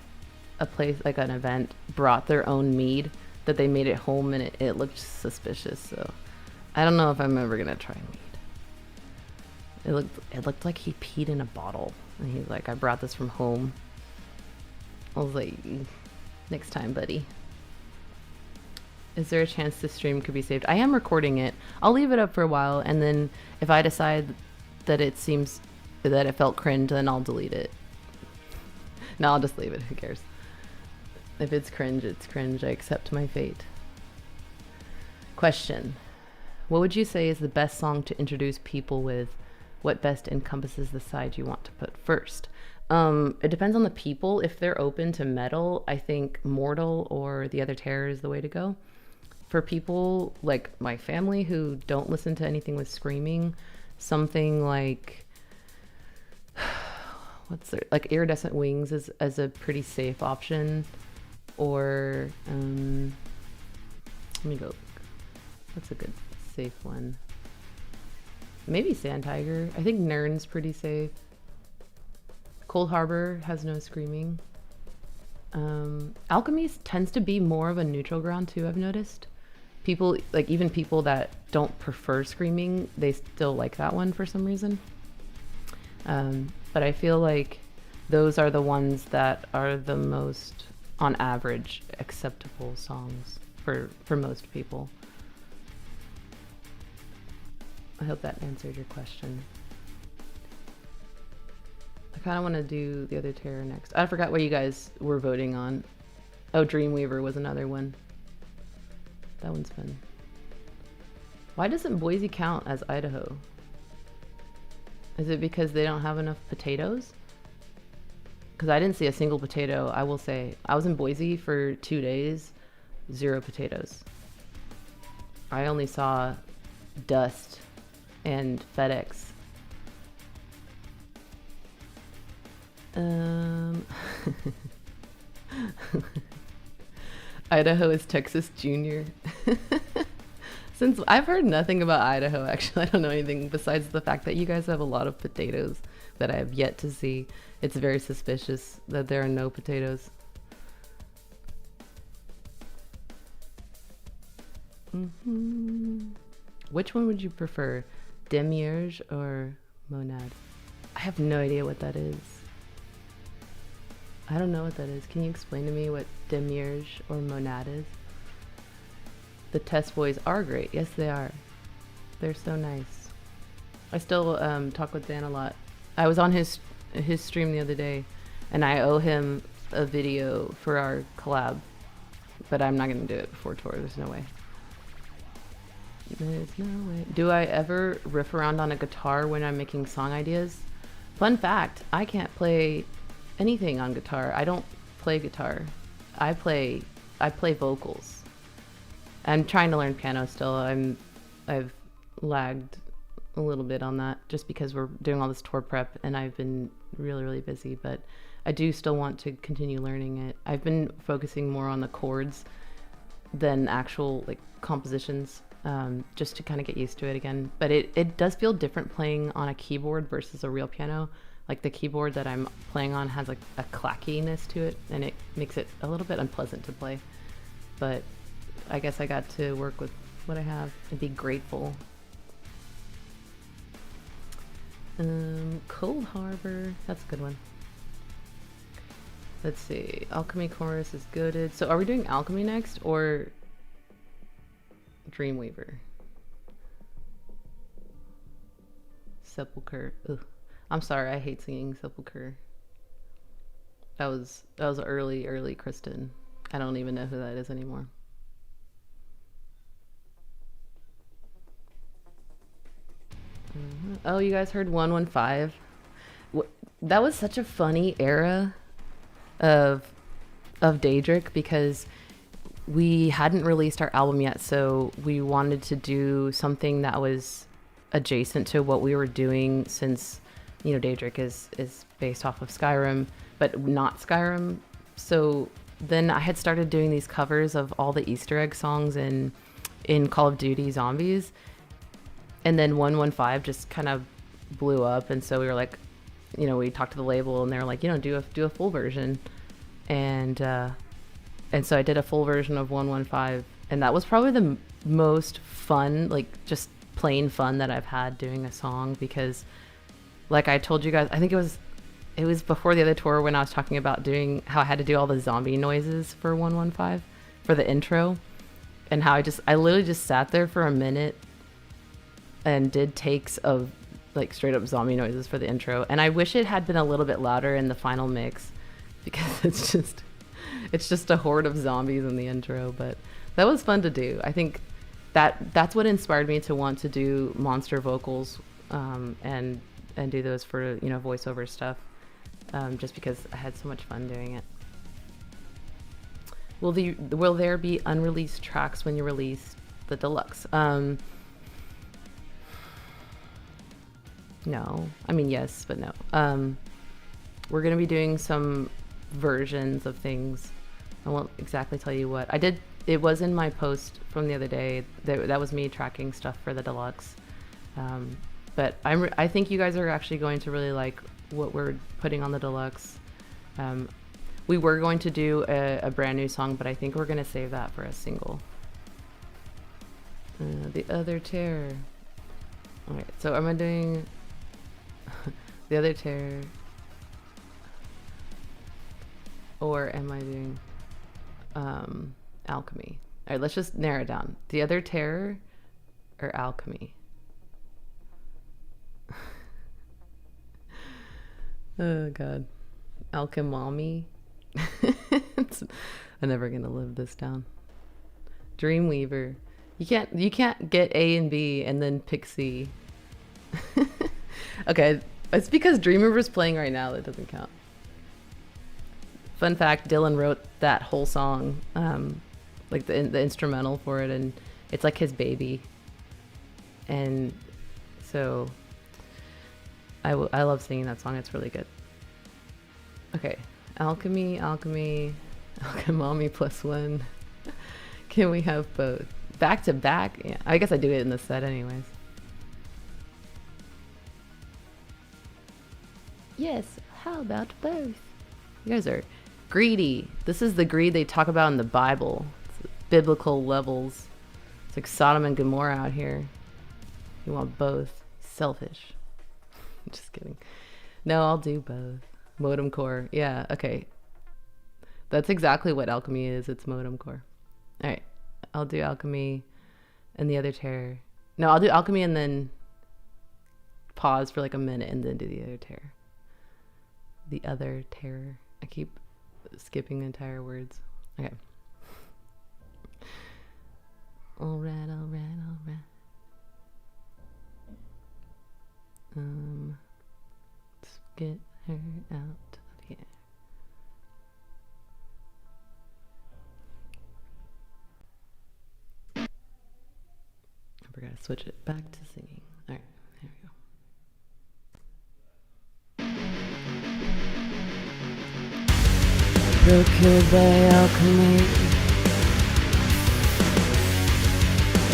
place, like an event, brought their own mead that they made at home, and it looked suspicious. So I don't know if I'm ever gonna try mead. It looked like he peed in a bottle, and he's like, I brought this from home. I was like, next time, buddy. Is there a chance this stream could be saved? I am recording it. I'll leave it up for a while, and then if I decide that it felt cringe, then I'll delete it. No, I'll just leave it. Who cares? If it's cringe, it's cringe. I accept my fate. Question. What would you say is the best song to introduce people with? What best encompasses the side you want to put first? It depends on the people. If they're open to metal, I think Mortal or The Other Terror is the way to go. For people like my family who don't listen to anything with screaming, something like like Iridescent Wings is as a pretty safe option. Or let me go. What's a good safe one? Maybe Sand Tiger. I think Nern's pretty safe. Cold Harbor has no screaming. Alchemy tends to be more of a neutral ground too, I've noticed. People, like even people that don't prefer screaming, they still like that one for some reason. But I feel like those are the ones that are the most, on average, acceptable songs for most people. I hope that answered your question. I kind of want to do The Other Terror next. I forgot what you guys were voting on. Oh, Dreamweaver was another one. That one's fun. Why doesn't Boise count as Idaho? Is it because they don't have enough potatoes? Because I didn't see a single potato. I will say, I was in Boise for 2 days, 0 potatoes. I only saw dust and FedEx. Idaho is Texas Junior. Since I've heard nothing about Idaho, actually, I don't know anything besides the fact that you guys have a lot of potatoes that I have yet to see. It's very suspicious that there are no potatoes. Which one would you prefer, Demiurge or Monad? I have no idea what that is. I don't know what that is. Can you explain to me what Demiurge or Monad is? The Test Boys are great. Yes, they are. They're so nice. I still talk with Dan a lot. I was on his stream the other day, and I owe him a video for our collab, but I'm not going to do it before tour. There's no way. There's no way. Do I ever riff around on a guitar when I'm making song ideas? Fun fact, I can't play anything on guitar. I don't play guitar. I play vocals. I'm trying to learn piano still. I've lagged a little bit on that just because we're doing all this tour prep and I've been really, really busy, but I do still want to continue learning it. I've been focusing more on the chords than actual like compositions, just to kind of get used to it again. But it does feel different playing on a keyboard versus a real piano. Like the keyboard that I'm playing on has like a clackiness to it, and it makes it a little bit unpleasant to play. But I guess I got to work with what I have and be grateful. Cold Harbor, that's a good one. Let's see, Alchemy Chorus is goaded. So are we doing Alchemy next or Dreamweaver? Sepulcher. Ugh. I'm sorry, I hate singing Sepulcher. That was early Kristen. I don't even know who that is anymore. Oh, you guys heard 115? That was such a funny era of Daedric because we hadn't released our album yet, so we wanted to do something that was adjacent to what we were doing since, you know, Daedric is based off of Skyrim, but not Skyrim. So then I had started doing these covers of all the Easter egg songs in Call of Duty Zombies. And then 115 just kind of blew up. And so we were like, you know, we talked to the label and they were like, you know, do a full version. And so I did a full version of 115. And that was probably the most fun, like just plain fun that I've had doing a song, because like I told you guys, I think it was before the other tour when I was talking about doing how I had to do all the zombie noises for 115 for the intro, and how I literally just sat there for a minute and did takes of like straight up zombie noises for the intro. And I wish it had been a little bit louder in the final mix, because it's just a horde of zombies in the intro. But that was fun to do. I think that's what inspired me to want to do monster vocals, and do those for, you know, voiceover stuff, just because I had so much fun doing it. Will there be unreleased tracks when you release the deluxe? No. I mean, yes, but no. We're going to be doing some versions of things. I won't exactly tell you what. It was in my post from the other day. That was me tracking stuff for the deluxe. But I think you guys are actually going to really like what we're putting on the deluxe. We were going to do a brand new song, but I think we're going to save that for a single. The Other Terror. All right, so am I doing The Other Terror, or am I doing Alchemy? All right, let's just narrow it down. The Other Terror or Alchemy? Oh God, Alchemami. I'm never gonna live this down. Dreamweaver. You can't get A and B and then pick C. Okay, it's because Dreamweaver's playing right now that doesn't count. Fun fact: Dylan wrote that whole song, like the instrumental for it, and it's like his baby. And so I love singing that song. It's really good. Okay, Alchemy, Alchemami +1. Can we have both? Back to back? Yeah, I guess I do it in the set anyways. Yes, how about both? You guys are greedy. This is the greed they talk about in the Bible. It's biblical levels. It's like Sodom and Gomorrah out here. You want both. Selfish. Just kidding. No, I'll do both. Modem core. Yeah, okay. That's exactly what Alchemy is. It's modem core. All right. I'll do Alchemy and The Other Terror. No, I'll do Alchemy and then pause for like a minute and then do The Other Terror. The Other Terror. I keep skipping entire words. Okay. All right. Let's get her out of here. I forgot to switch it back to singing. All right, here we go. Procured by alchemy,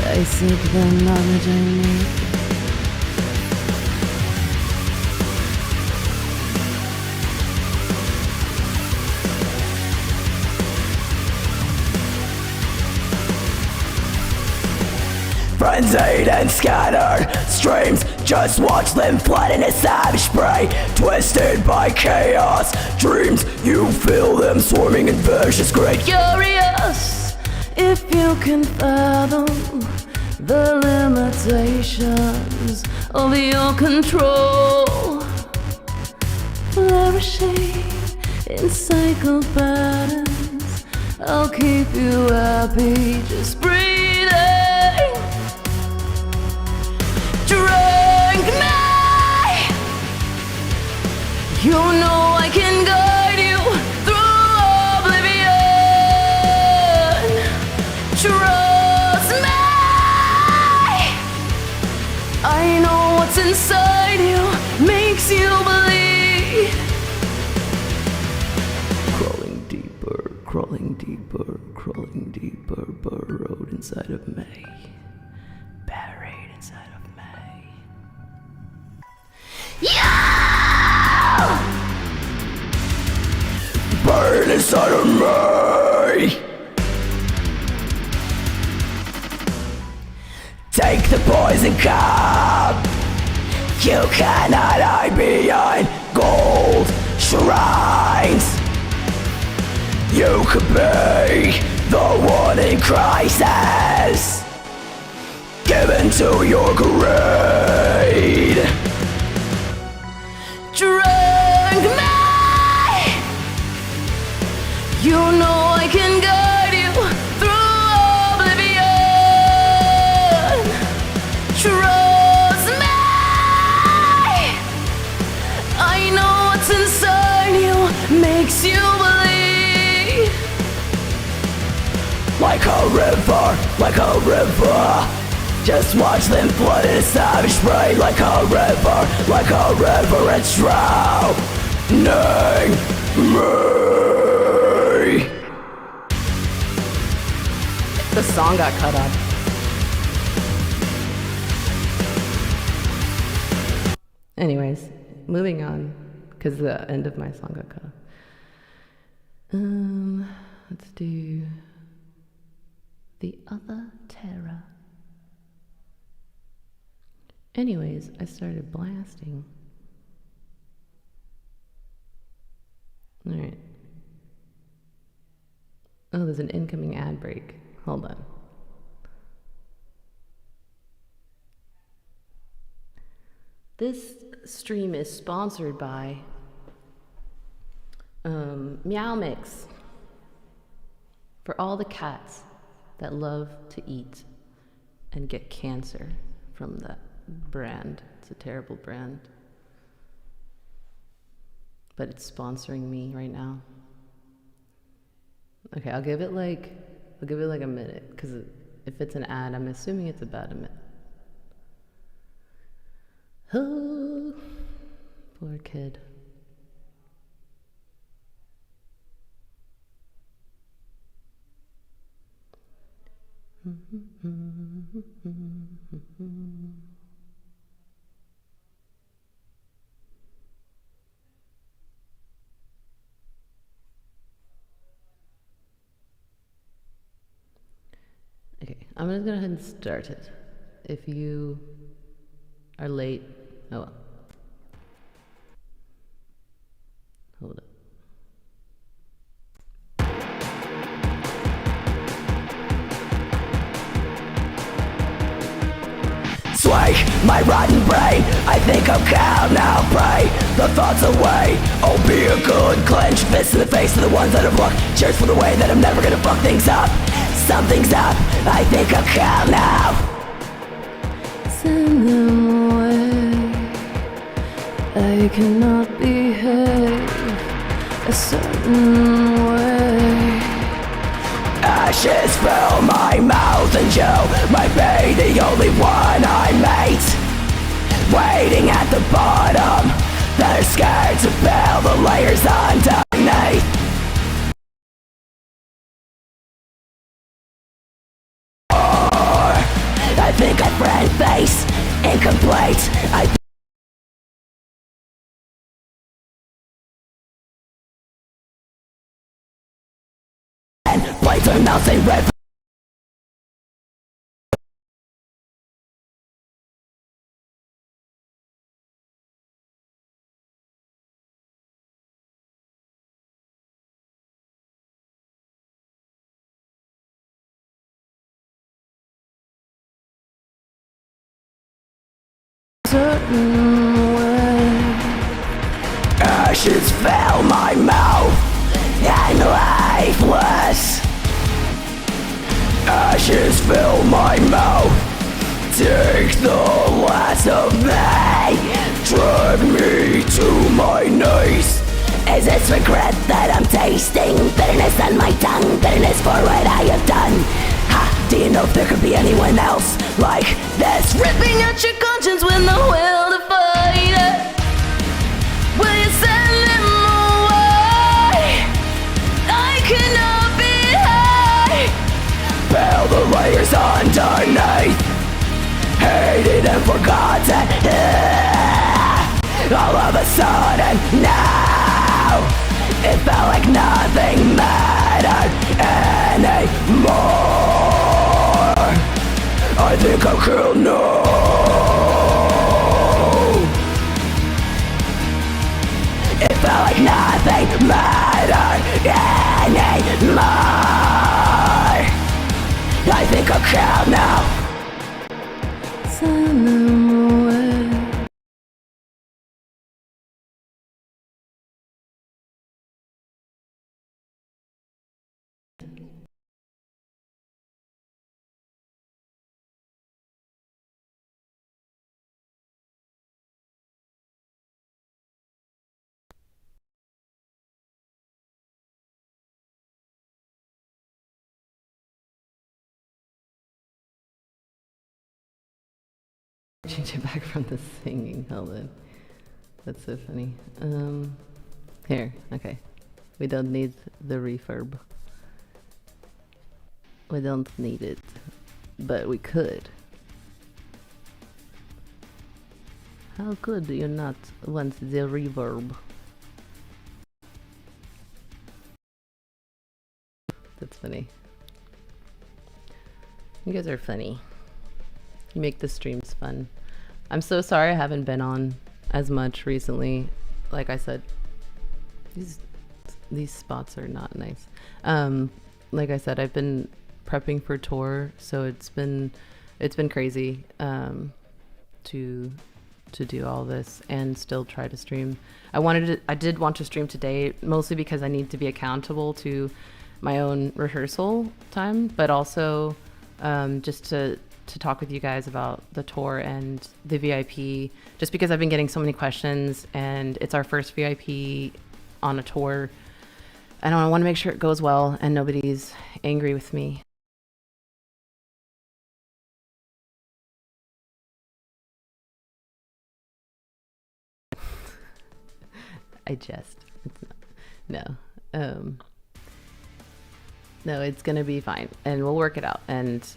I seek the knowledge I need. frenzied and scattered streams, just watch them flood in a savage spray. Twisted by chaos dreams, you feel them swarming in vicious great. Curious if you can fathom the limitations of your control. Flourishing in cycle patterns, I'll keep you happy just breathing. Drink me, you know I can guide you through oblivion. Trust me, I know what's inside you makes you believe. Crawling deeper, burrowed inside of me, buried inside of me. Yeah! Burn inside of me. Take the poison cup. You cannot hide behind gold shrines. You could be the one in crisis, given to your greed. Drink me, you know I can guide you through oblivion. Trust me, I know what's inside you makes you believe. Like a river, just watch them flood in a savage spray. Like a river, it's drowning me. The song got cut off. Anyways, moving on, because the end of my song got cut off. Let's do The Other Terror. Anyways, I started blasting. Alright. Oh, there's an incoming ad break. Hold on. This stream is sponsored by Meow Mix. For all the cats that love to eat and get cancer from that brand. It's a terrible brand. But it's sponsoring me right now. Okay, I'll give it like a minute, because if it's an ad, I'm assuming it's about a minute. Oh, poor kid. Okay, I'm gonna go ahead and start it. If you are late, oh well. Hold up. Sway my rotten brain, I think I'm calm now. Pray the thoughts away. Oh, be a good clenched fist in the face of the ones that have looked. Cheers for the way that I'm never gonna fuck things up. Something's up, I think I'm calm now. Send them away. I cannot behave a certain way. Ashes fill my mouth and you might be the only one I mate. Waiting at the bottom, they're scared to peel the layers underneath. I think I friend face incomplete. I blades are melting red. Ashes fill my mouth and lifeless. Ashes fill my mouth. Take the last of me. Drag me to my knees. Is this regret that I'm tasting? Bitterness on my tongue, bitterness for what I have done. Ha, do you know if there could be anyone else like this? Ripping at your conscience with no will to fight it. Will you send them away? I cannot be high. Peel the layers underneath. Hated and forgotten. All of a sudden now it felt like nothing mattered anymore. I think I'll kill now. It felt like nothing mattered anymore. I think I'll kill now. Send them away. Change it back from the singing. Hold on. That's so funny. Here. Okay. We don't need the reverb. We don't need it. But we could. How could you not want the reverb? That's funny. You guys are funny. You make the streams fun. I'm so sorry I haven't been on as much recently. Like I said, these spots are not nice. Like I said, I've been prepping for tour, so it's been crazy to do all this and still try to stream. I did want to stream today, mostly because I need to be accountable to my own rehearsal time, but also just to talk with you guys about the tour and the VIP, just because I've been getting so many questions and it's our first VIP on a tour. And I want to make sure it goes well and nobody's angry with me. I jest. It's not. No. No, it's gonna be fine and we'll work it out. And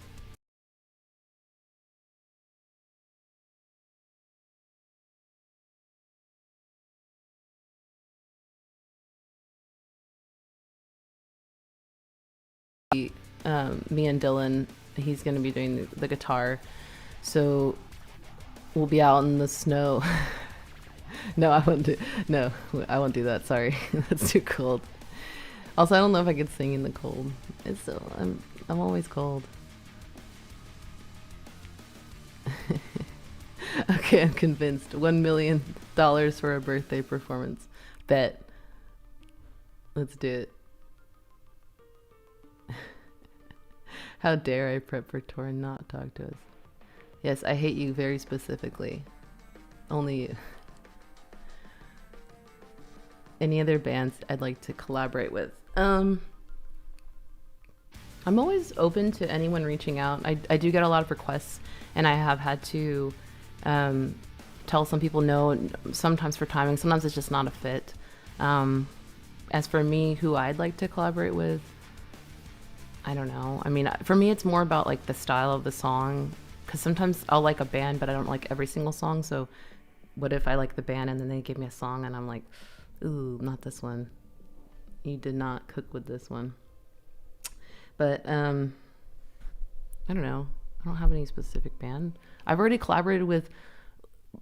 me and Dylan, he's gonna be doing the guitar, so we'll be out in the snow. No, I won't do that. Sorry, that's too cold. Also, I don't know if I could sing in the cold. It's so I'm always cold. Okay, I'm convinced. $1 million for a birthday performance. Bet. Let's do it. How dare I prep for tour and not talk to us? Yes, I hate you very specifically. Only you. Any other bands I'd like to collaborate with? I'm always open to anyone reaching out. I do get a lot of requests, and I have had to tell some people no, sometimes for timing, sometimes it's just not a fit. As for me, who I'd like to collaborate with, I don't know. I mean, for me, it's more about like the style of the song, because sometimes I'll like a band, but I don't like every single song. So what if I like the band and then they give me a song and I'm like, ooh, not this one. You did not cook with this one. But I don't know. I don't have any specific band. I've already collaborated with,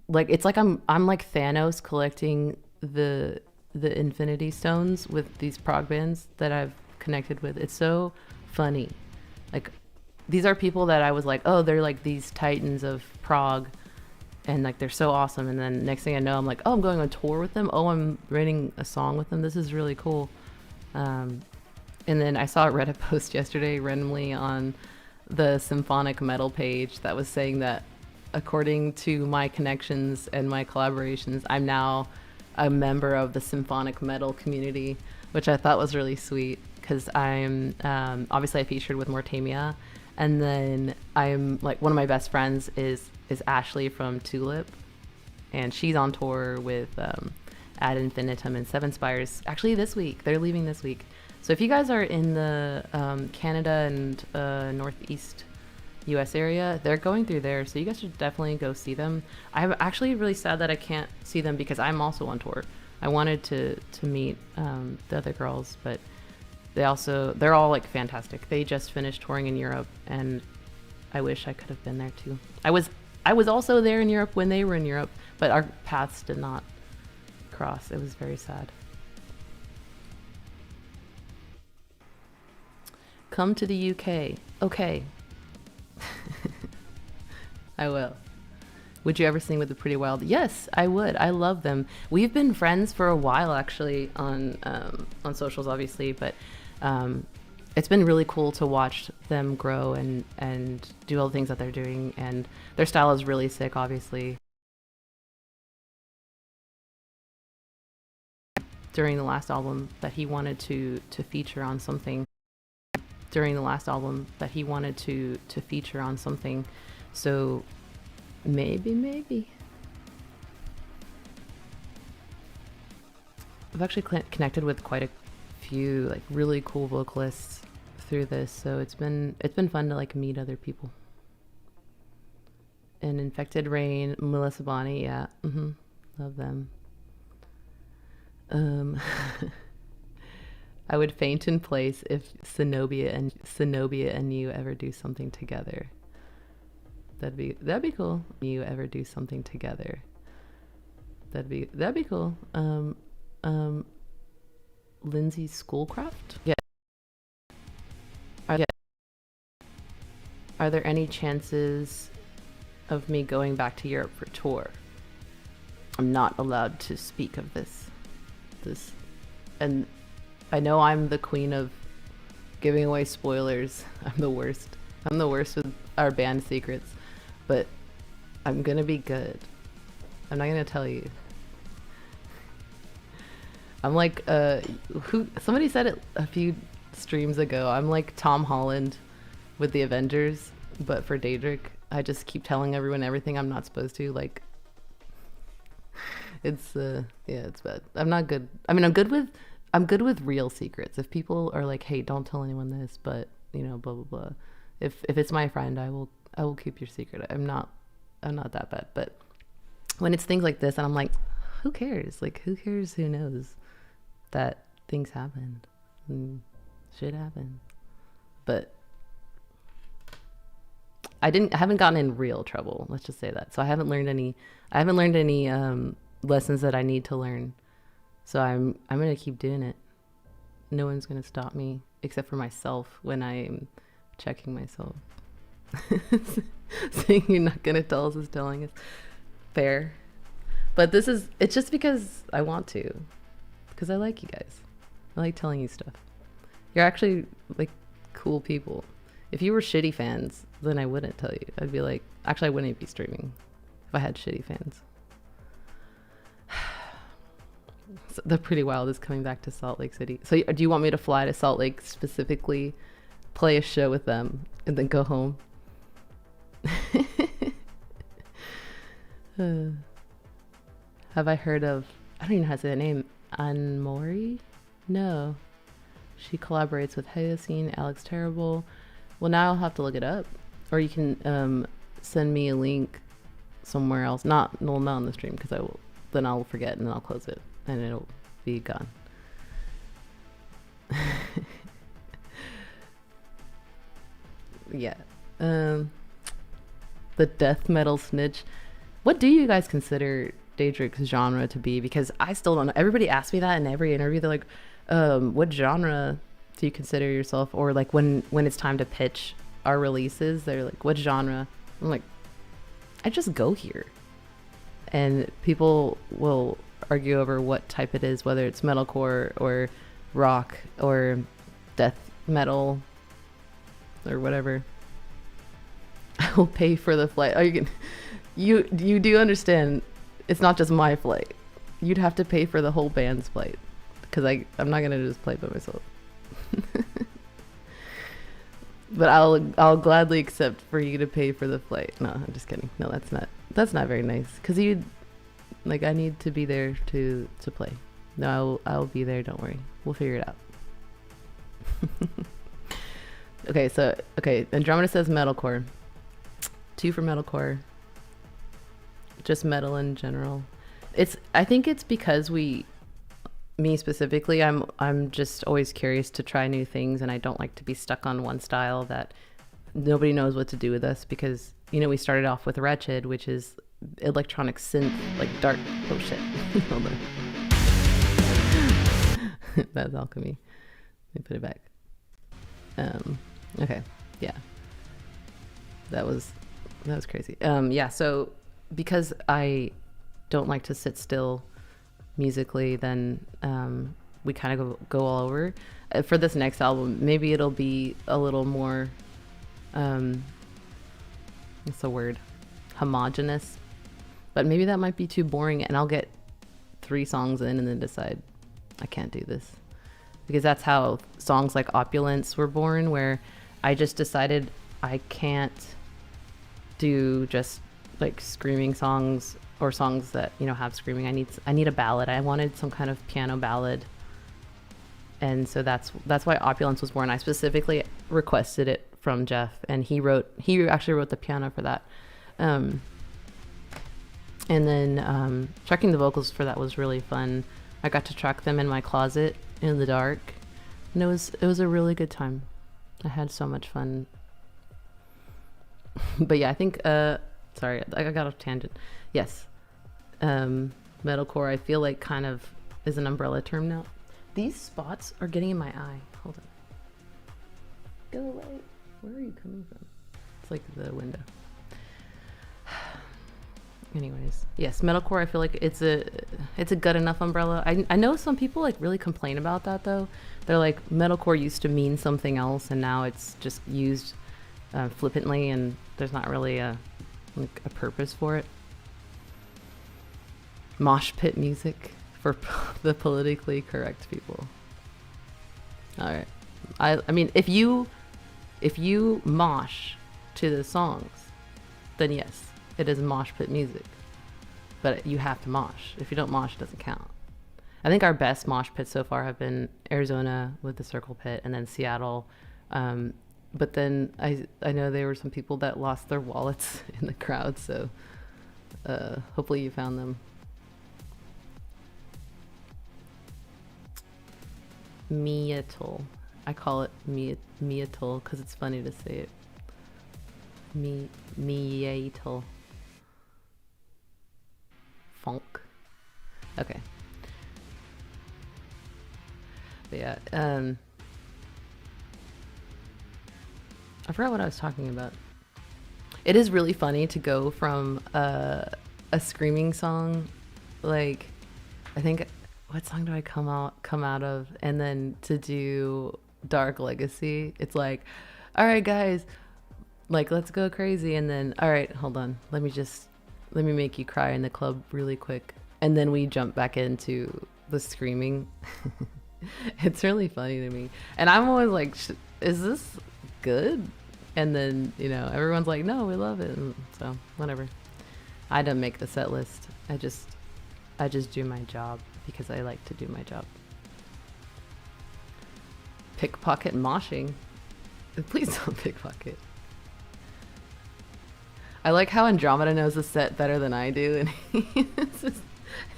like, it's like I'm like Thanos collecting the Infinity Stones with these prog bands that I've connected with. It's so funny. Like, these are people that I was like, oh, they're like these titans of prog, and like they're so awesome. And then next thing I know, I'm like, oh, I'm going on tour with them. Oh, I'm writing a song with them. This is really cool. And then I saw a Reddit post yesterday randomly on the symphonic metal page that was saying that according to my connections and my collaborations, I'm now a member of the symphonic metal community, which I thought was really sweet because I'm obviously I featured with Mortamia, and then I'm like one of my best friends is Ashley from Tulip, and she's on tour with Ad Infinitum and Seven Spires actually this week. They're leaving this week. So if you guys are in the Canada and Northeast US area, they're going through there, so you guys should definitely go see them. I'm actually really sad that I can't see them because I'm also on tour. I wanted to meet the other girls, but they're all like fantastic. They just finished touring in Europe, and I wish I could have been there too. I was also there in Europe when they were in Europe, but our paths did not cross. It was very sad. Come to the UK. Okay. I will. Would you ever sing with the Pretty Wild? Yes, I would. I love them. We've been friends for a while actually on socials, obviously, but it's been really cool to watch them grow and do all the things that they're doing, and their style is really sick, obviously. During the last album that he wanted to feature on something. So maybe. I've actually connected with quite a few like really cool vocalists through this, so it's been fun to like meet other people. And Infected Rain, Melissa Bonnie, yeah, love them. I would faint in place if Zenobia and you ever do something together. That'd be cool. You ever do something together. That'd be cool. Lindsay Schoolcraft? Yeah. Are there any chances of me going back to Europe for tour? I'm not allowed to speak of this. And I know I'm the queen of giving away spoilers. I'm the worst with our band secrets, but I'm gonna be good. I'm not gonna tell you. I'm like somebody said it a few streams ago. I'm like Tom Holland with the Avengers, but for Daedric. I just keep telling everyone everything I'm not supposed to. Like, it's it's bad. I'm not good. I mean, I'm good with real secrets. If people are like, hey, don't tell anyone this, but you know, blah blah blah. If it's my friend, I will keep your secret. I'm not that bad. But when it's things like this, and I'm like, who cares? Like, who cares? Who knows that things happened and shit happened. But I haven't gotten in real trouble. Let's just say that. So I haven't learned any lessons that I need to learn. So I'm gonna keep doing it. No one's gonna stop me except for myself when I'm checking myself. Saying you're not gonna tell us is telling us. Fair. But it's just because I want to. Because I like you guys. I like telling you stuff. You're actually like cool people. If you were shitty fans, then I wouldn't tell you. I'd be like, actually I wouldn't be streaming if I had shitty fans. So the Pretty Wild is coming back to Salt Lake City. So do you want me to fly to Salt Lake specifically, play a show with them, and then go home? Have I heard of, I don't even know how to say that name, Anne-Mori? No. She collaborates with Hayosine, Alex Terrible. Well, now I'll have to look it up. Or you can send me a link somewhere else. Not on the stream, because then I'll forget and then I'll close it and it'll be gone. Yeah. The death metal snitch. What do you guys consider Daedric's genre to be? Because I still don't know. Everybody asks me that in every interview. They're like, what genre do you consider yourself? Or like when it's time to pitch our releases, they're like, what genre? I'm like, I just go here. and people will argue over what type it is, whether it's metalcore or rock or death metal or whatever. I will pay for the flight. Oh, you do understand? It's not just my flight. You'd have to pay for the whole band's flight, because I'm not gonna just play by myself. But I'll gladly accept for you to pay for the flight. No, I'm just kidding. No, that's not very nice. Because I need to be there to play. No, I'll be there. Don't worry. We'll figure it out. Okay, Andromeda says metalcore. 2 for metalcore. Just metal in general. I think it's because me specifically, I'm just always curious to try new things, and I don't like to be stuck on one style that nobody knows what to do with us, because we started off with Wretched, which is electronic synth, like dark. Oh shit. Hold on. That's alchemy. Let me put it back. Okay. Yeah. That was crazy. Yeah, so because I don't like to sit still musically, then we kind of go all over. For this next album, maybe it'll be a little more what's the word, homogenous, but maybe that might be too boring, and I'll get 3 songs in and then decide I can't do this, because that's how songs like Opulence were born, where I just decided I can't do just like screaming songs or songs that have screaming. I need a ballad. I wanted some kind of piano ballad, and so that's why Opulence was born. I specifically requested it from Jeff, and he actually wrote the piano for that. And then tracking the vocals for that was really fun. I got to track them in my closet in the dark, and it was a really good time. I had so much fun. But yeah, I think sorry, I got off tangent. Yes. Metalcore, I feel like, kind of is an umbrella term now. These spots are getting in my eye. Hold on. Go away. Where are you coming from? It's like the window. Anyways, yes, metalcore, I feel like it's a good enough umbrella. I know some people like really complain about that though. They're like, metalcore used to mean something else, and now it's just used flippantly, and there's not really a purpose for it. Mosh pit music for the politically correct people. All right. I mean, if you mosh to the songs, then yes, it is mosh pit music. But you have to mosh. If you don't mosh, it doesn't count. I think our best mosh pits so far have been Arizona with the circle pit, and then Seattle. But then I know there were some people that lost their wallets in the crowd, so hopefully you found them. Meatal. I call it meatal because it's funny to say it. Meatal. Funk. Okay. But yeah, I forgot what I was talking about. It is really funny to go from a screaming song, like, I think, what song do I come out of, and then to do Dark Legacy. It's like, all right guys, like, let's go crazy, and then, all right, hold on, let me make you cry in the club really quick, and then we jump back into the screaming. It's really funny to me, and I'm always like, is this good? And then everyone's like, no, we love it, and so whatever. I don't make the set list. I just do my job because I like to do my job. Pickpocket moshing. Please don't pickpocket. I like how Andromeda knows the set better than I do, and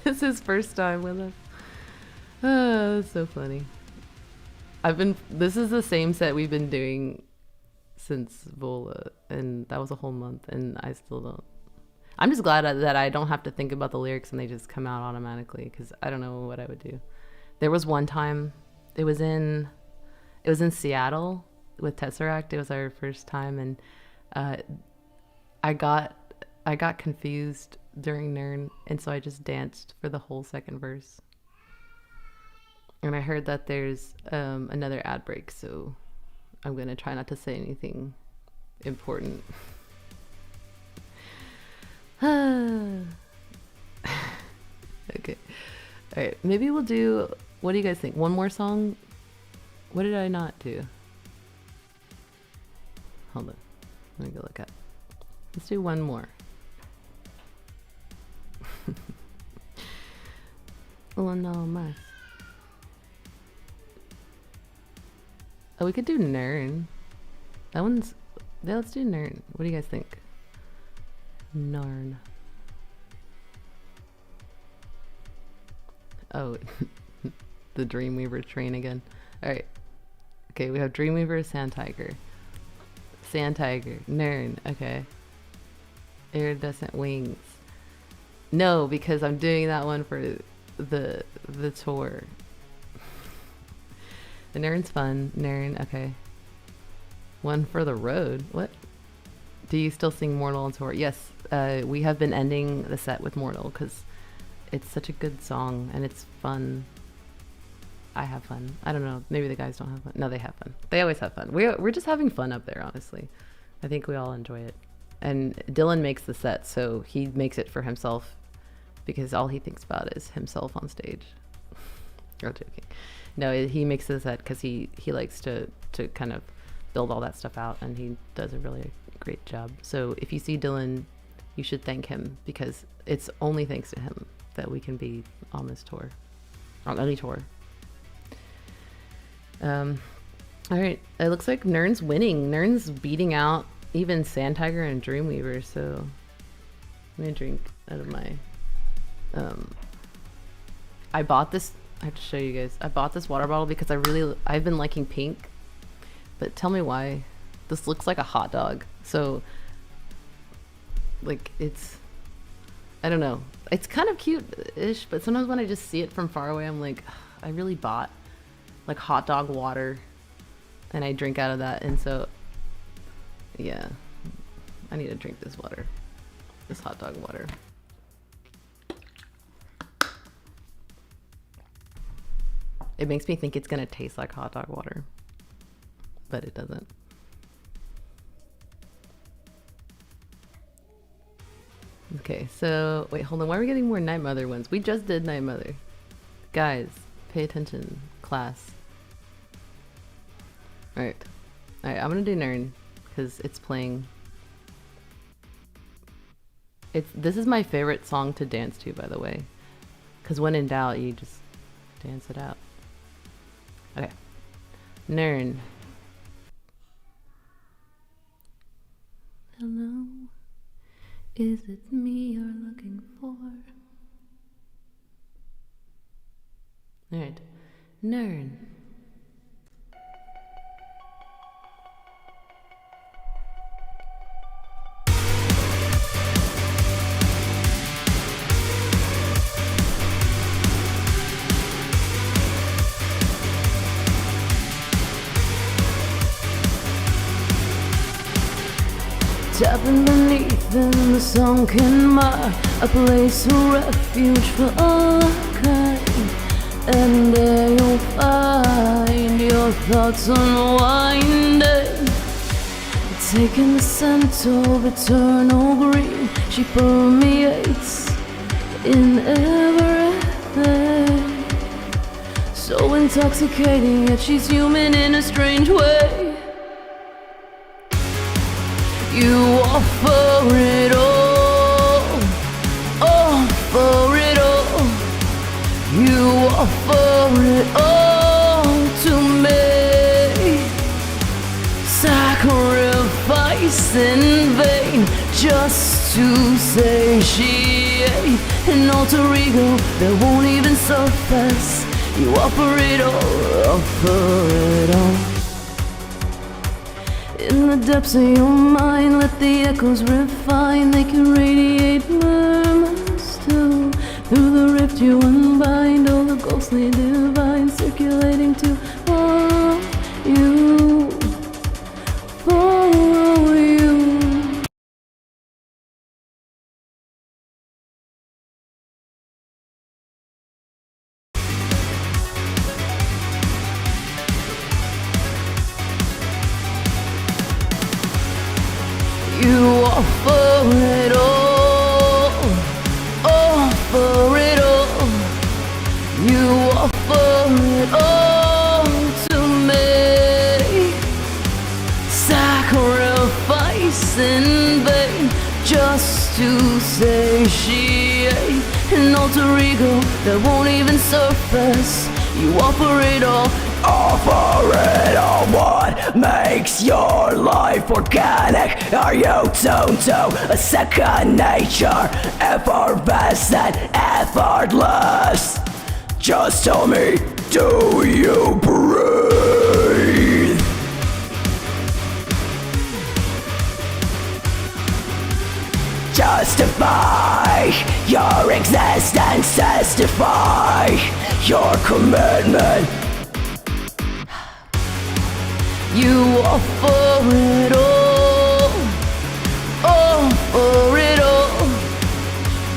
it's his first time with us. Oh, that's so funny. This is the same set we've been doing since Vola, and that was a whole month, and I still don't. I'm just glad that I don't have to think about the lyrics and they just come out automatically, because I don't know what I would do. There was one time, it was in Seattle with Tesseract. It was our first time, and I got confused during Nern, and so I just danced for the whole second verse. And I heard that there's another ad break, so I'm gonna try not to say anything important. Okay. All right, maybe we'll do, what do you guys think? One more song? What did I not do? Hold on. Let me go look at. Let's do one more. Oh no, más. Oh, we could do Nern. That one's, yeah, let's do Nern. What do you guys think? Narn. Oh, the Dreamweaver train again. All right. Okay, we have Dreamweaver, Sand Tiger. Sand Tiger, Nern, okay. Iridescent Wings. No, because I'm doing that one for the tour. The Nern's fun. Nern, okay. One for the road. What? Do you still sing Mortal on tour? Yes, we have been ending the set with Mortal because it's such a good song and it's fun. I have fun. I don't know. Maybe the guys don't have fun. No, they have fun. They always have fun. We're just having fun up there, honestly. I think we all enjoy it. And Dylan makes the set, so he makes it for himself because all he thinks about is himself on stage. I'm joking. No, he makes the set because he likes to kind of build all that stuff out, and he does a really great job. So if you see Dylan, you should thank him because it's only thanks to him that we can be on this tour, on any tour. All right, it looks like Nern's winning. Nern's beating out even Sand Tiger and Dreamweaver, so I'm gonna drink out of my I bought this, I have to show you guys. I bought this water bottle because I've been liking pink, but tell me why. This looks like a hot dog, so like I don't know, it's kind of cute-ish, but sometimes when I just see it from far away, I'm like, I really bought like hot dog water and I drink out of that, and so yeah, I need to drink this water, this hot dog water. It makes me think it's gonna taste like hot dog water, but it doesn't. Okay, so wait, hold on, why are we getting more Night Mother ones? We just did Night Mother. Guys, pay attention, class. Alright, I'm gonna do Nern because it's playing. This is my favorite song to dance to, by the way, because when in doubt, you just dance it out. Okay, Nern. Hello, is it me you're looking for? Alright, Nern. Tapping beneath in the sunken mire, a place of refuge for all kind. And there you'll find your thoughts unwinding, taking the scent of eternal green. She permeates in everything, so intoxicating, yet she's human in a strange way. You offer it all, offer it all. You offer it all to me. Sacrifice in vain just to satiate an alter ego that won't even surface. You offer it all, offer it all. In the depths of your mind, let the echoes refine. They can radiate murmurs too. Through the rift you unbind all the ghostly divine, circulating to follow you, follow you. offer it all, offer it all. You offer it all to me. Sacrifice in vain just to satiate an alter ego that won't even surface. You offer it all. Offer it all. What makes your life organic? Are you tuned to a second nature? Effervescent, effortless. Just tell me, do you breathe? Justify your existence, testify your commitment. You offer it all, offer it all.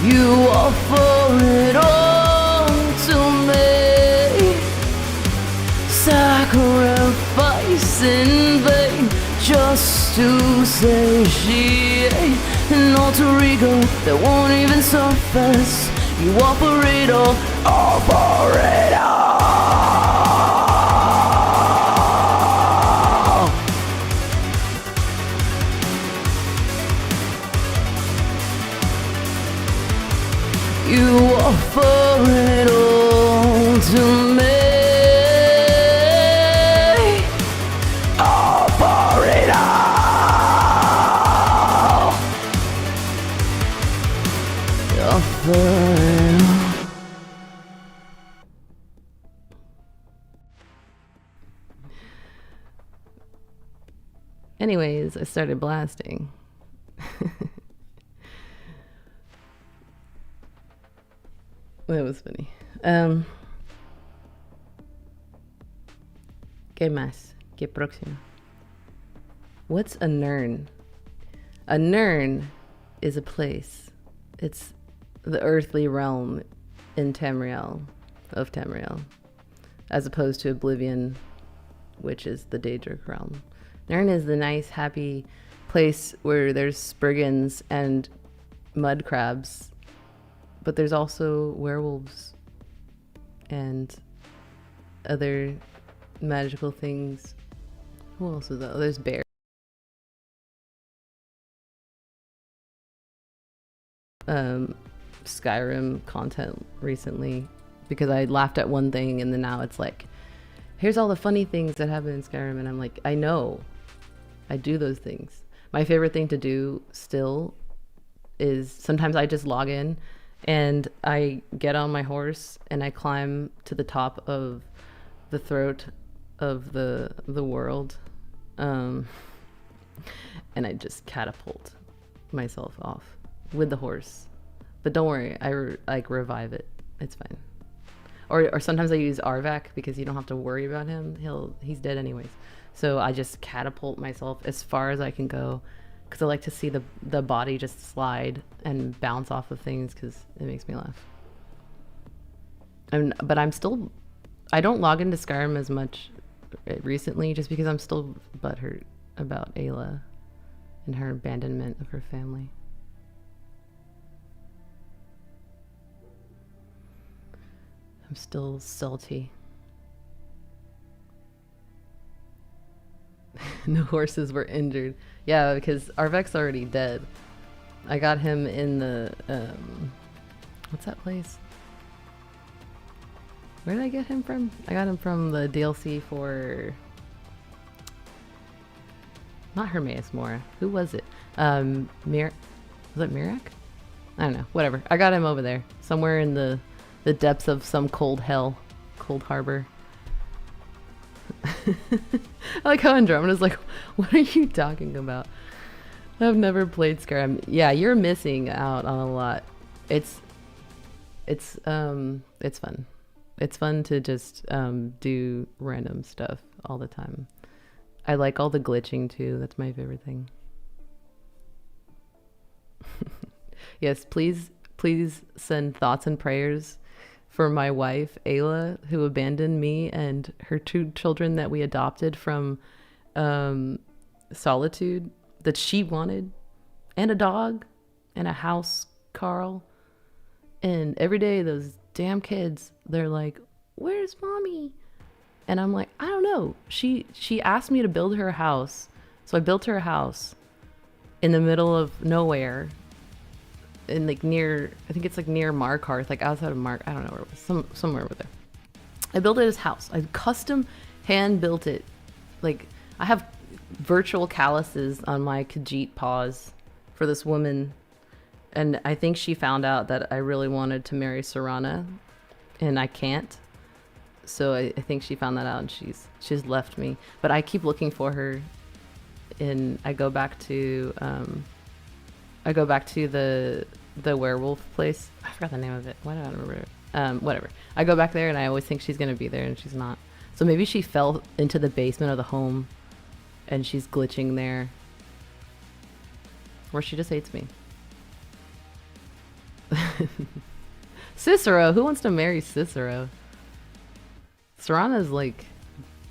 You offer it all to me. Sacrifice in vain just to satiate an alter ego that won't even surface. You offer it all, Offer it all. you offer it all to me. Offer it all. Offer it all. Anyways, I started blasting. That was funny. ¿Qué más? ¿Qué próximo? What's a Nern? A Nern is a place. It's the earthly realm in Tamriel, of Tamriel, as opposed to Oblivion, which is the Daedric realm. Nern is the nice, happy place where there's spriggans and mud crabs, but there's also werewolves and other magical things. Who else is that? Oh, there's bears. Skyrim content recently because I laughed at one thing and then now it's like, here's all the funny things that happen in Skyrim, and I'm like, I know, I do those things. My favorite thing to do still is sometimes I just log in and I get on my horse and I climb to the top of the throat of the world, and I just catapult myself off with the horse. But don't worry, I revive it. It's fine. Or sometimes I use Arvak because you don't have to worry about him. He's dead anyways. So I just catapult myself as far as I can go because I like to see the body just slide and bounce off of things because it makes me laugh. But I don't log into Skyrim as much recently just because I'm still butthurt about Ayla and her abandonment of her family. I'm still salty. No horses were injured. Yeah, because Arvek's already dead. I got him in the what's that place? Where did I get him from? I got him from the DLC for not Hermaeus Mora. Who was it? Was it Mirak? I don't know. Whatever. I got him over there. Somewhere in the depths of some cold harbor. I like how Andromeda's like, what are you talking about? I've never played Skyrim. Yeah, you're missing out on a lot. It's fun. It's fun to just do random stuff all the time. I like all the glitching too. That's my favorite thing. Yes, please send thoughts and prayers for my wife, Ayla, who abandoned me and her 2 children that we adopted from solitude that she wanted and a dog and a house, Carl. And every day those damn kids, they're like, "Where's mommy?" And I'm like, "I don't know." She asked me to build her a house. So I built her a house in the middle of nowhere, in like near, I think it's like near Markarth, like outside of I don't know where it was, somewhere over there. I built it as house. I custom hand built it. Like, I have virtual calluses on my Khajiit paws for this woman, and I think she found out that I really wanted to marry Serana, and I can't. So I think she found that out, and she's left me. But I keep looking for her, and I go back to the werewolf place. I forgot the name of it. Why do I remember it? Whatever. I go back there, and I always think she's gonna be there, and she's not. So maybe she fell into the basement of the home, and she's glitching there, or she just hates me. Cicero, who wants to marry Cicero? Serana's like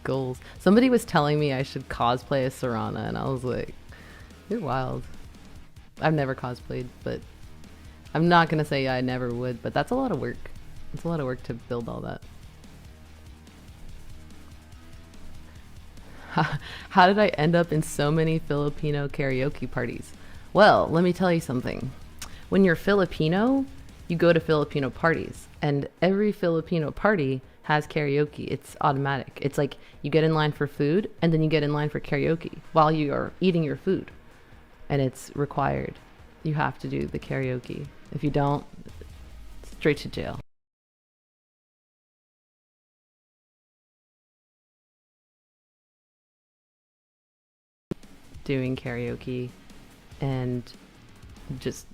goals. Somebody was telling me I should cosplay as Serana, and I was like, "You're wild." I've never cosplayed, but I'm not gonna say I never would. But that's a lot of work. It's a lot of work to build all that. How did I end up in so many Filipino karaoke parties? Well, let me tell you something. When you're Filipino, you go to Filipino parties, and every Filipino party has karaoke. It's automatic. It's like you get in line for food, and then you get in line for karaoke while you are eating your food, and it's required. You have to do the karaoke. If you don't, straight to jail. Doing karaoke and just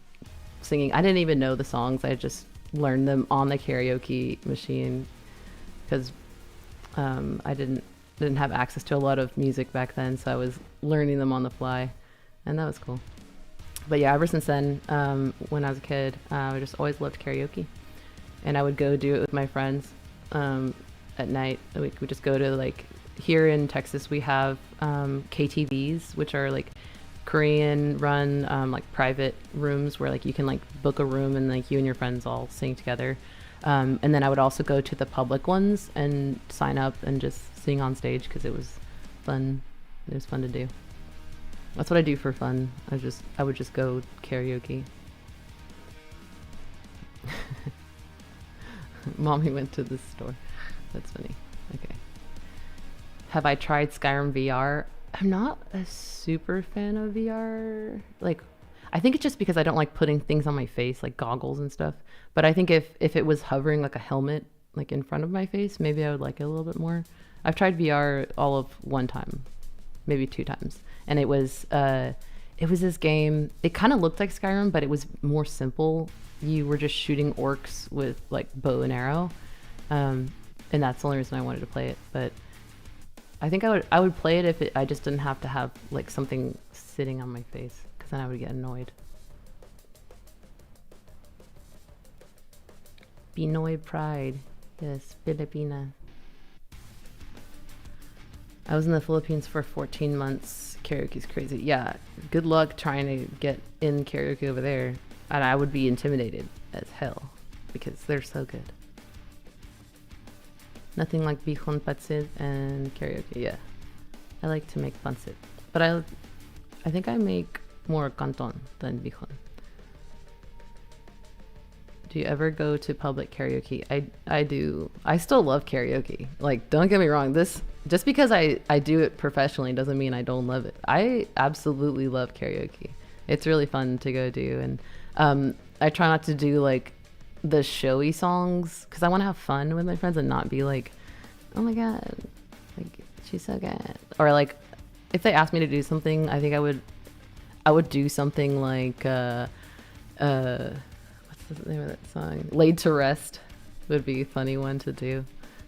singing. I didn't even know the songs. I just learned them on the karaoke machine because I didn't have access to a lot of music back then, so I was learning them on the fly, and that was cool. But yeah, ever since then, when I was a kid, I just always loved karaoke, and I would go do it with my friends at night. We would just go to, like, here in Texas we have KTVs, which are like Korean run like private rooms where like you can like book a room and like you and your friends all sing together. And then I would also go to the public ones and sign up and just sing on stage because it was fun. It was fun to do. That's what I do for fun. I would just go karaoke. Mommy went to the store. That's funny. Okay. Have I tried Skyrim VR? I'm not a super fan of VR. Like, I think it's just because I don't like putting things on my face, like goggles and stuff. But I think if it was hovering like a helmet, like in front of my face, maybe I would like it a little bit more. I've tried VR all of one time, maybe 2 times, and it was this game. It kind of looked like Skyrim, but it was more simple. You were just shooting orcs with like bow and arrow, and that's the only reason I wanted to play it. But I think I would play it if I just didn't have to have like something sitting on my face, because then I would get annoyed. Pinoy pride. Yes, Filipina. I was in the Philippines for 14 months. Karaoke's crazy. Yeah, good luck trying to get in karaoke over there. And I would be intimidated as hell because they're so good. Nothing like bihon pancit and karaoke. Yeah, I like to make pancit, but I think I make more canton than bihon. Do you ever go to public karaoke? I do. I still love karaoke. Like, don't get me wrong. This just because I do it professionally doesn't mean I don't love it. I absolutely love karaoke. It's really fun to go do, and I try not to do like the showy songs because I want to have fun with my friends and not be like, oh my god, like she's so good. Or like if they asked me to do something, I think I would do something like what's the name of that song? Laid to Rest would be a funny one to do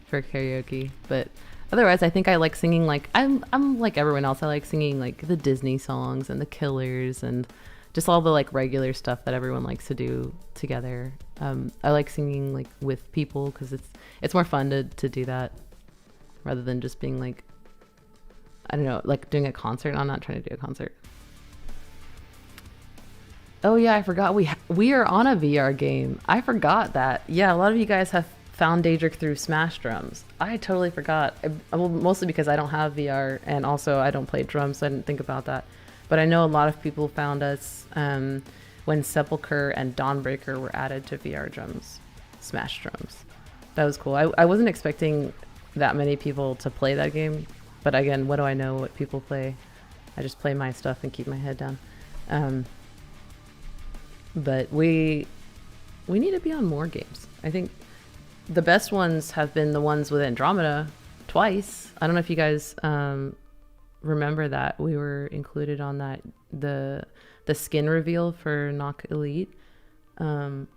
for karaoke. But otherwise I think I like singing, like I'm like everyone else. I like singing like the Disney songs and the Killers and just all the like regular stuff that everyone likes to do together. I like singing like with people because it's more fun to do that rather than just being like, I don't know, like doing a concert. I'm not trying to do a concert. Oh yeah, I forgot we are on a VR game. I forgot that. Yeah, a lot of you guys have found Daedric through Smash Drums. I totally forgot. Well, mostly because I don't have VR and also I don't play drums, so I didn't think about that. But I know a lot of people found us when Sepulchre and Dawnbreaker were added to VR drums, Smash Drums. That was cool. I wasn't expecting that many people to play that game, but again, what do I know what people play? I just play my stuff and keep my head down. But we need to be on more games. I think the best ones have been the ones with Andromeda twice. I don't know if you guys remember that we were included on that the skin reveal for Knock Elite, and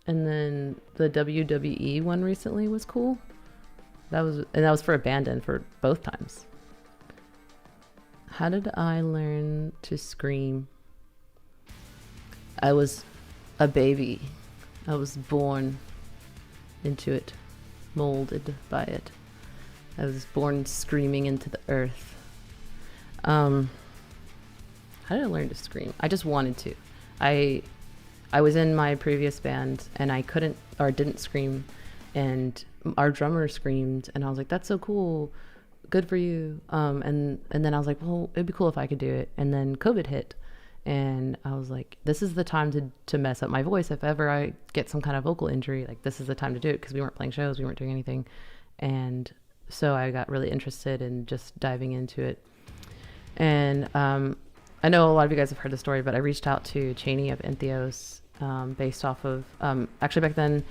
then the WWE one recently was cool. That was for Abandon for both times. How did I learn to scream? I was a baby. I was born into it, molded by it. I was born screaming into the earth. How did I learn to scream? I just wanted to. I was in my previous band and I couldn't or didn't scream, and our drummer screamed and I was like, that's so cool, good for you. And then I was like, well, it'd be cool if I could do it. And then COVID hit and I was like, this is the time to mess up my voice. If ever I get some kind of vocal injury, like this is the time to do it, because we weren't playing shows, we weren't doing anything. And so I got really interested in just diving into it. And I know a lot of you guys have heard the story, but I reached out to Cheney of Entheos based off of, actually back then,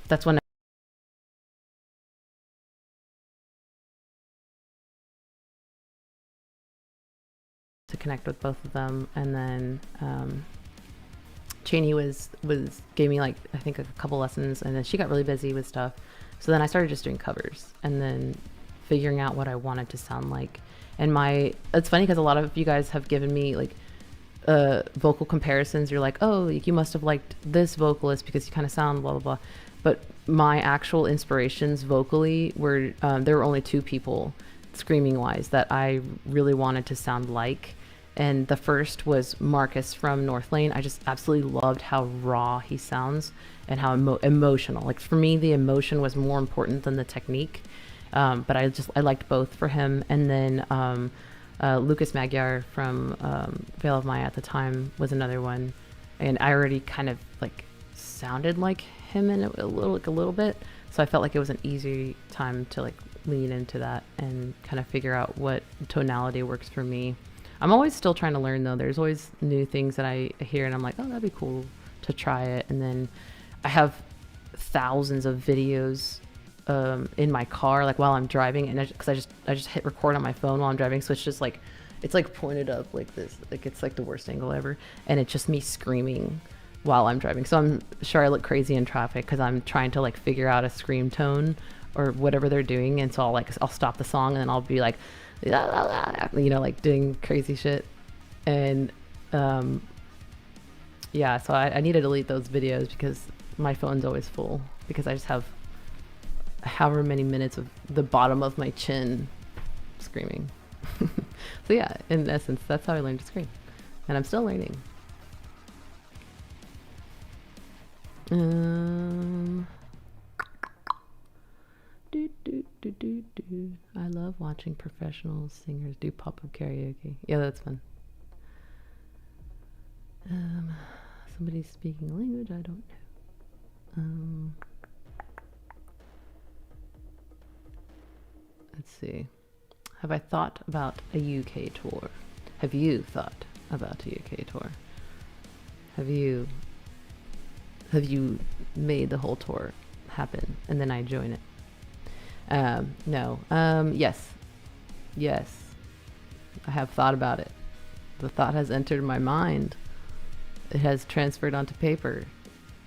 that's when to connect with both of them. And then Cheney gave me like, I think a couple lessons, and then she got really busy with stuff. So then I started just doing covers and then figuring out what I wanted to sound like. And it's funny because a lot of you guys have given me like vocal comparisons. You're like, oh, you must have liked this vocalist because you kind of sound blah, blah, blah. But my actual inspirations vocally were, there were only two people screaming wise that I really wanted to sound like. And the first was Marcus from Northlane. I just absolutely loved how raw he sounds and how emotional. Like for me, the emotion was more important than the technique. But I liked both for him. And then Lucas Magyar from Veil of Maya at the time was another one. And I already kind of like sounded like him in a little bit. So I felt like it was an easy time to like lean into that and kind of figure out what tonality works for me. I'm always still trying to learn though. There's always new things that I hear and I'm like, oh, that'd be cool to try it. And then I have thousands of videos in my car, like while I'm driving, and because I just hit record on my phone while I'm driving, so it's just like it's like pointed up like this, like it's like the worst angle ever, and it's just me screaming while I'm driving. So I'm sure I look crazy in traffic because I'm trying to like figure out a scream tone or whatever they're doing, and so I'll stop the song and then I'll be like, you know, like doing crazy shit. And yeah, so I need to delete those videos because my phone's always full because I just have however many minutes of the bottom of my chin screaming. So yeah, in essence, that's how I learned to scream, and I'm still learning. I love watching professional singers do pop-up karaoke. Yeah, that's fun. Somebody's speaking a language I don't know. Let's see. Have I thought about a UK tour? Have you thought about a UK tour? Have you made the whole tour happen and then I join it? No. Yes. I have thought about it. The thought has entered my mind. It has transferred onto paper.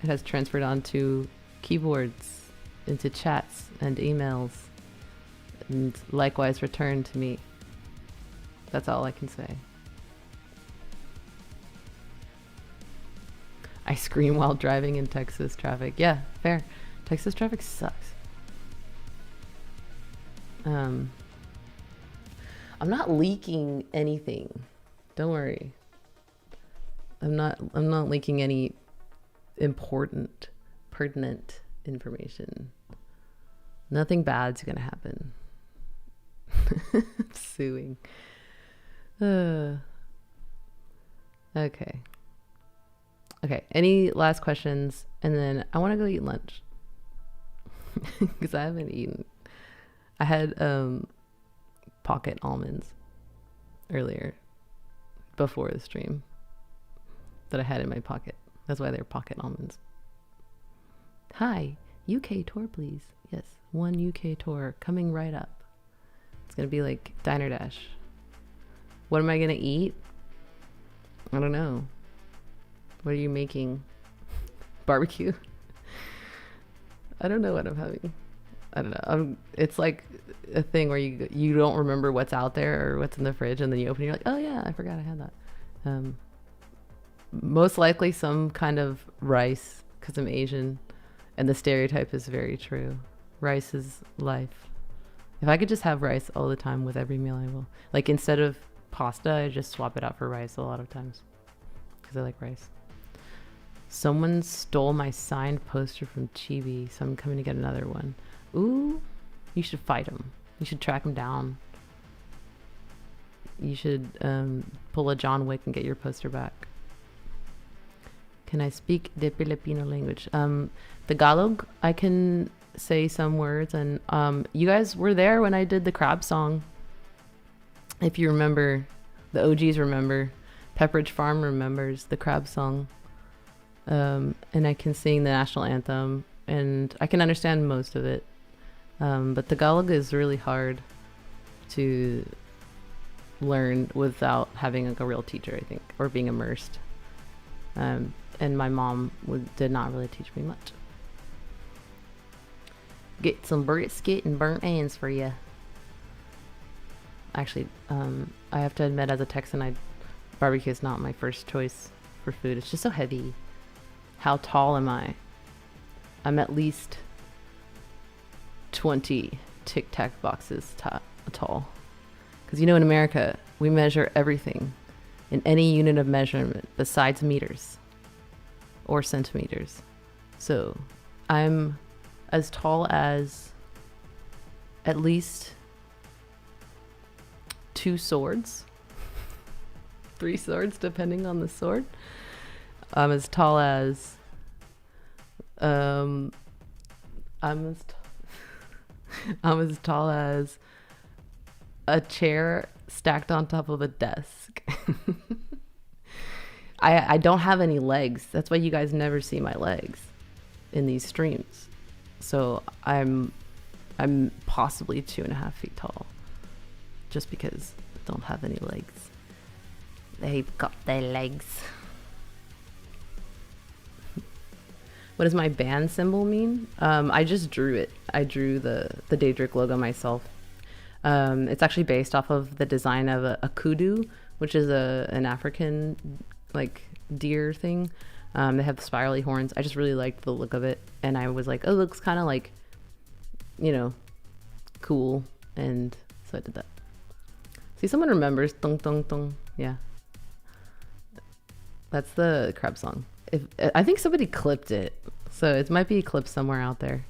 It has transferred onto keyboards, into chats and emails, and likewise returned to me. That's all I can say. I scream while driving in Texas traffic. Yeah, fair. Texas traffic sucks. I'm not leaking anything. Don't worry. I'm not leaking any important, pertinent information. Nothing bad's gonna happen. Suing. Okay. Any last questions? And then I want to go eat lunch because I haven't eaten. I had pocket almonds earlier before the stream that I had in my pocket. That's why they're pocket almonds. Hi, UK tour, please. Yes, one UK tour coming right up. It's gonna be like Diner Dash. What am I gonna eat? I don't know. What are you making? Barbecue? I don't know what I'm having. I don't know. It's like a thing where you don't remember what's out there or what's in the fridge, and then you open it, you're like, oh yeah, I forgot I had that. Most likely some kind of rice, because I'm Asian, and the stereotype is very true. Rice is life. If I could just have rice all the time with every meal, I will. Like, instead of pasta, I just swap it out for rice a lot of times because I like rice. Someone stole my signed poster from Chibi, so I'm coming to get another one. Ooh, you should fight him. You should track him down. You should pull a John Wick and get your poster back. Can I speak the Filipino language? Tagalog, I can say some words. And you guys were there when I did the crab song. If you remember, the OGs remember. Pepperidge Farm remembers the crab song. And I can sing the national anthem. And I can understand most of it. But Tagalog is really hard to learn without having like a real teacher, I think, or being immersed. And my mom did not really teach me much. Get some brisket and burnt ends for you. Actually, I have to admit, as a Texan, barbecue is not my first choice for food. It's just so heavy. How tall am I? I'm at least 20 Tic Tac boxes tall. Because in America, we measure everything in any unit of measurement besides meters or centimeters. So I'm as tall as at least 2 swords, 3 swords, depending on the sword. I'm as tall as I'm as tall as a chair stacked on top of a desk. I don't have any legs. That's why you guys never see my legs in these streams. So I'm possibly 2.5 feet tall, just because I don't have any legs. They've got their legs. What does my band symbol mean? I just drew it. I drew the Daedric logo myself. It's actually based off of the design of a kudu, which is an African like deer thing. They have spirally horns. I just really liked the look of it, and I was like, oh, it looks kind of like, cool, and so I did that. See, someone remembers. Tung tung tung. Yeah, that's the crab song. I think somebody clipped it, so it might be clipped somewhere out there.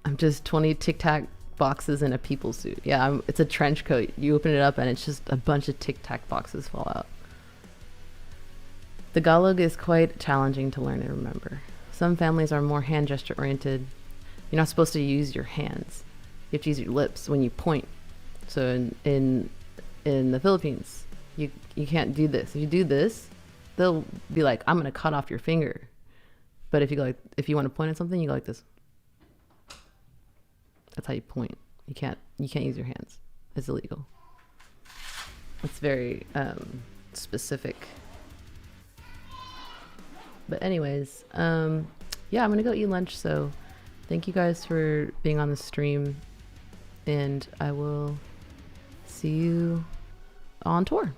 I'm just 20 Tic Tac boxes in a people suit. Yeah, it's a trench coat. You open it up and it's just a bunch of Tic Tac boxes fall out. Tagalog is quite challenging to learn and remember. Some families are more hand gesture oriented. You're not supposed to use your hands. You have to use your lips when you point. So in the Philippines, you can't do this. If you do this, they'll be like, I'm gonna cut off your finger. But if you want to point at something, you go like this. That's how you point. You can't use your hands. It's illegal. It's very specific. But anyways, yeah, I'm gonna go eat lunch. So thank you guys for being on the stream, and I will see you on tour.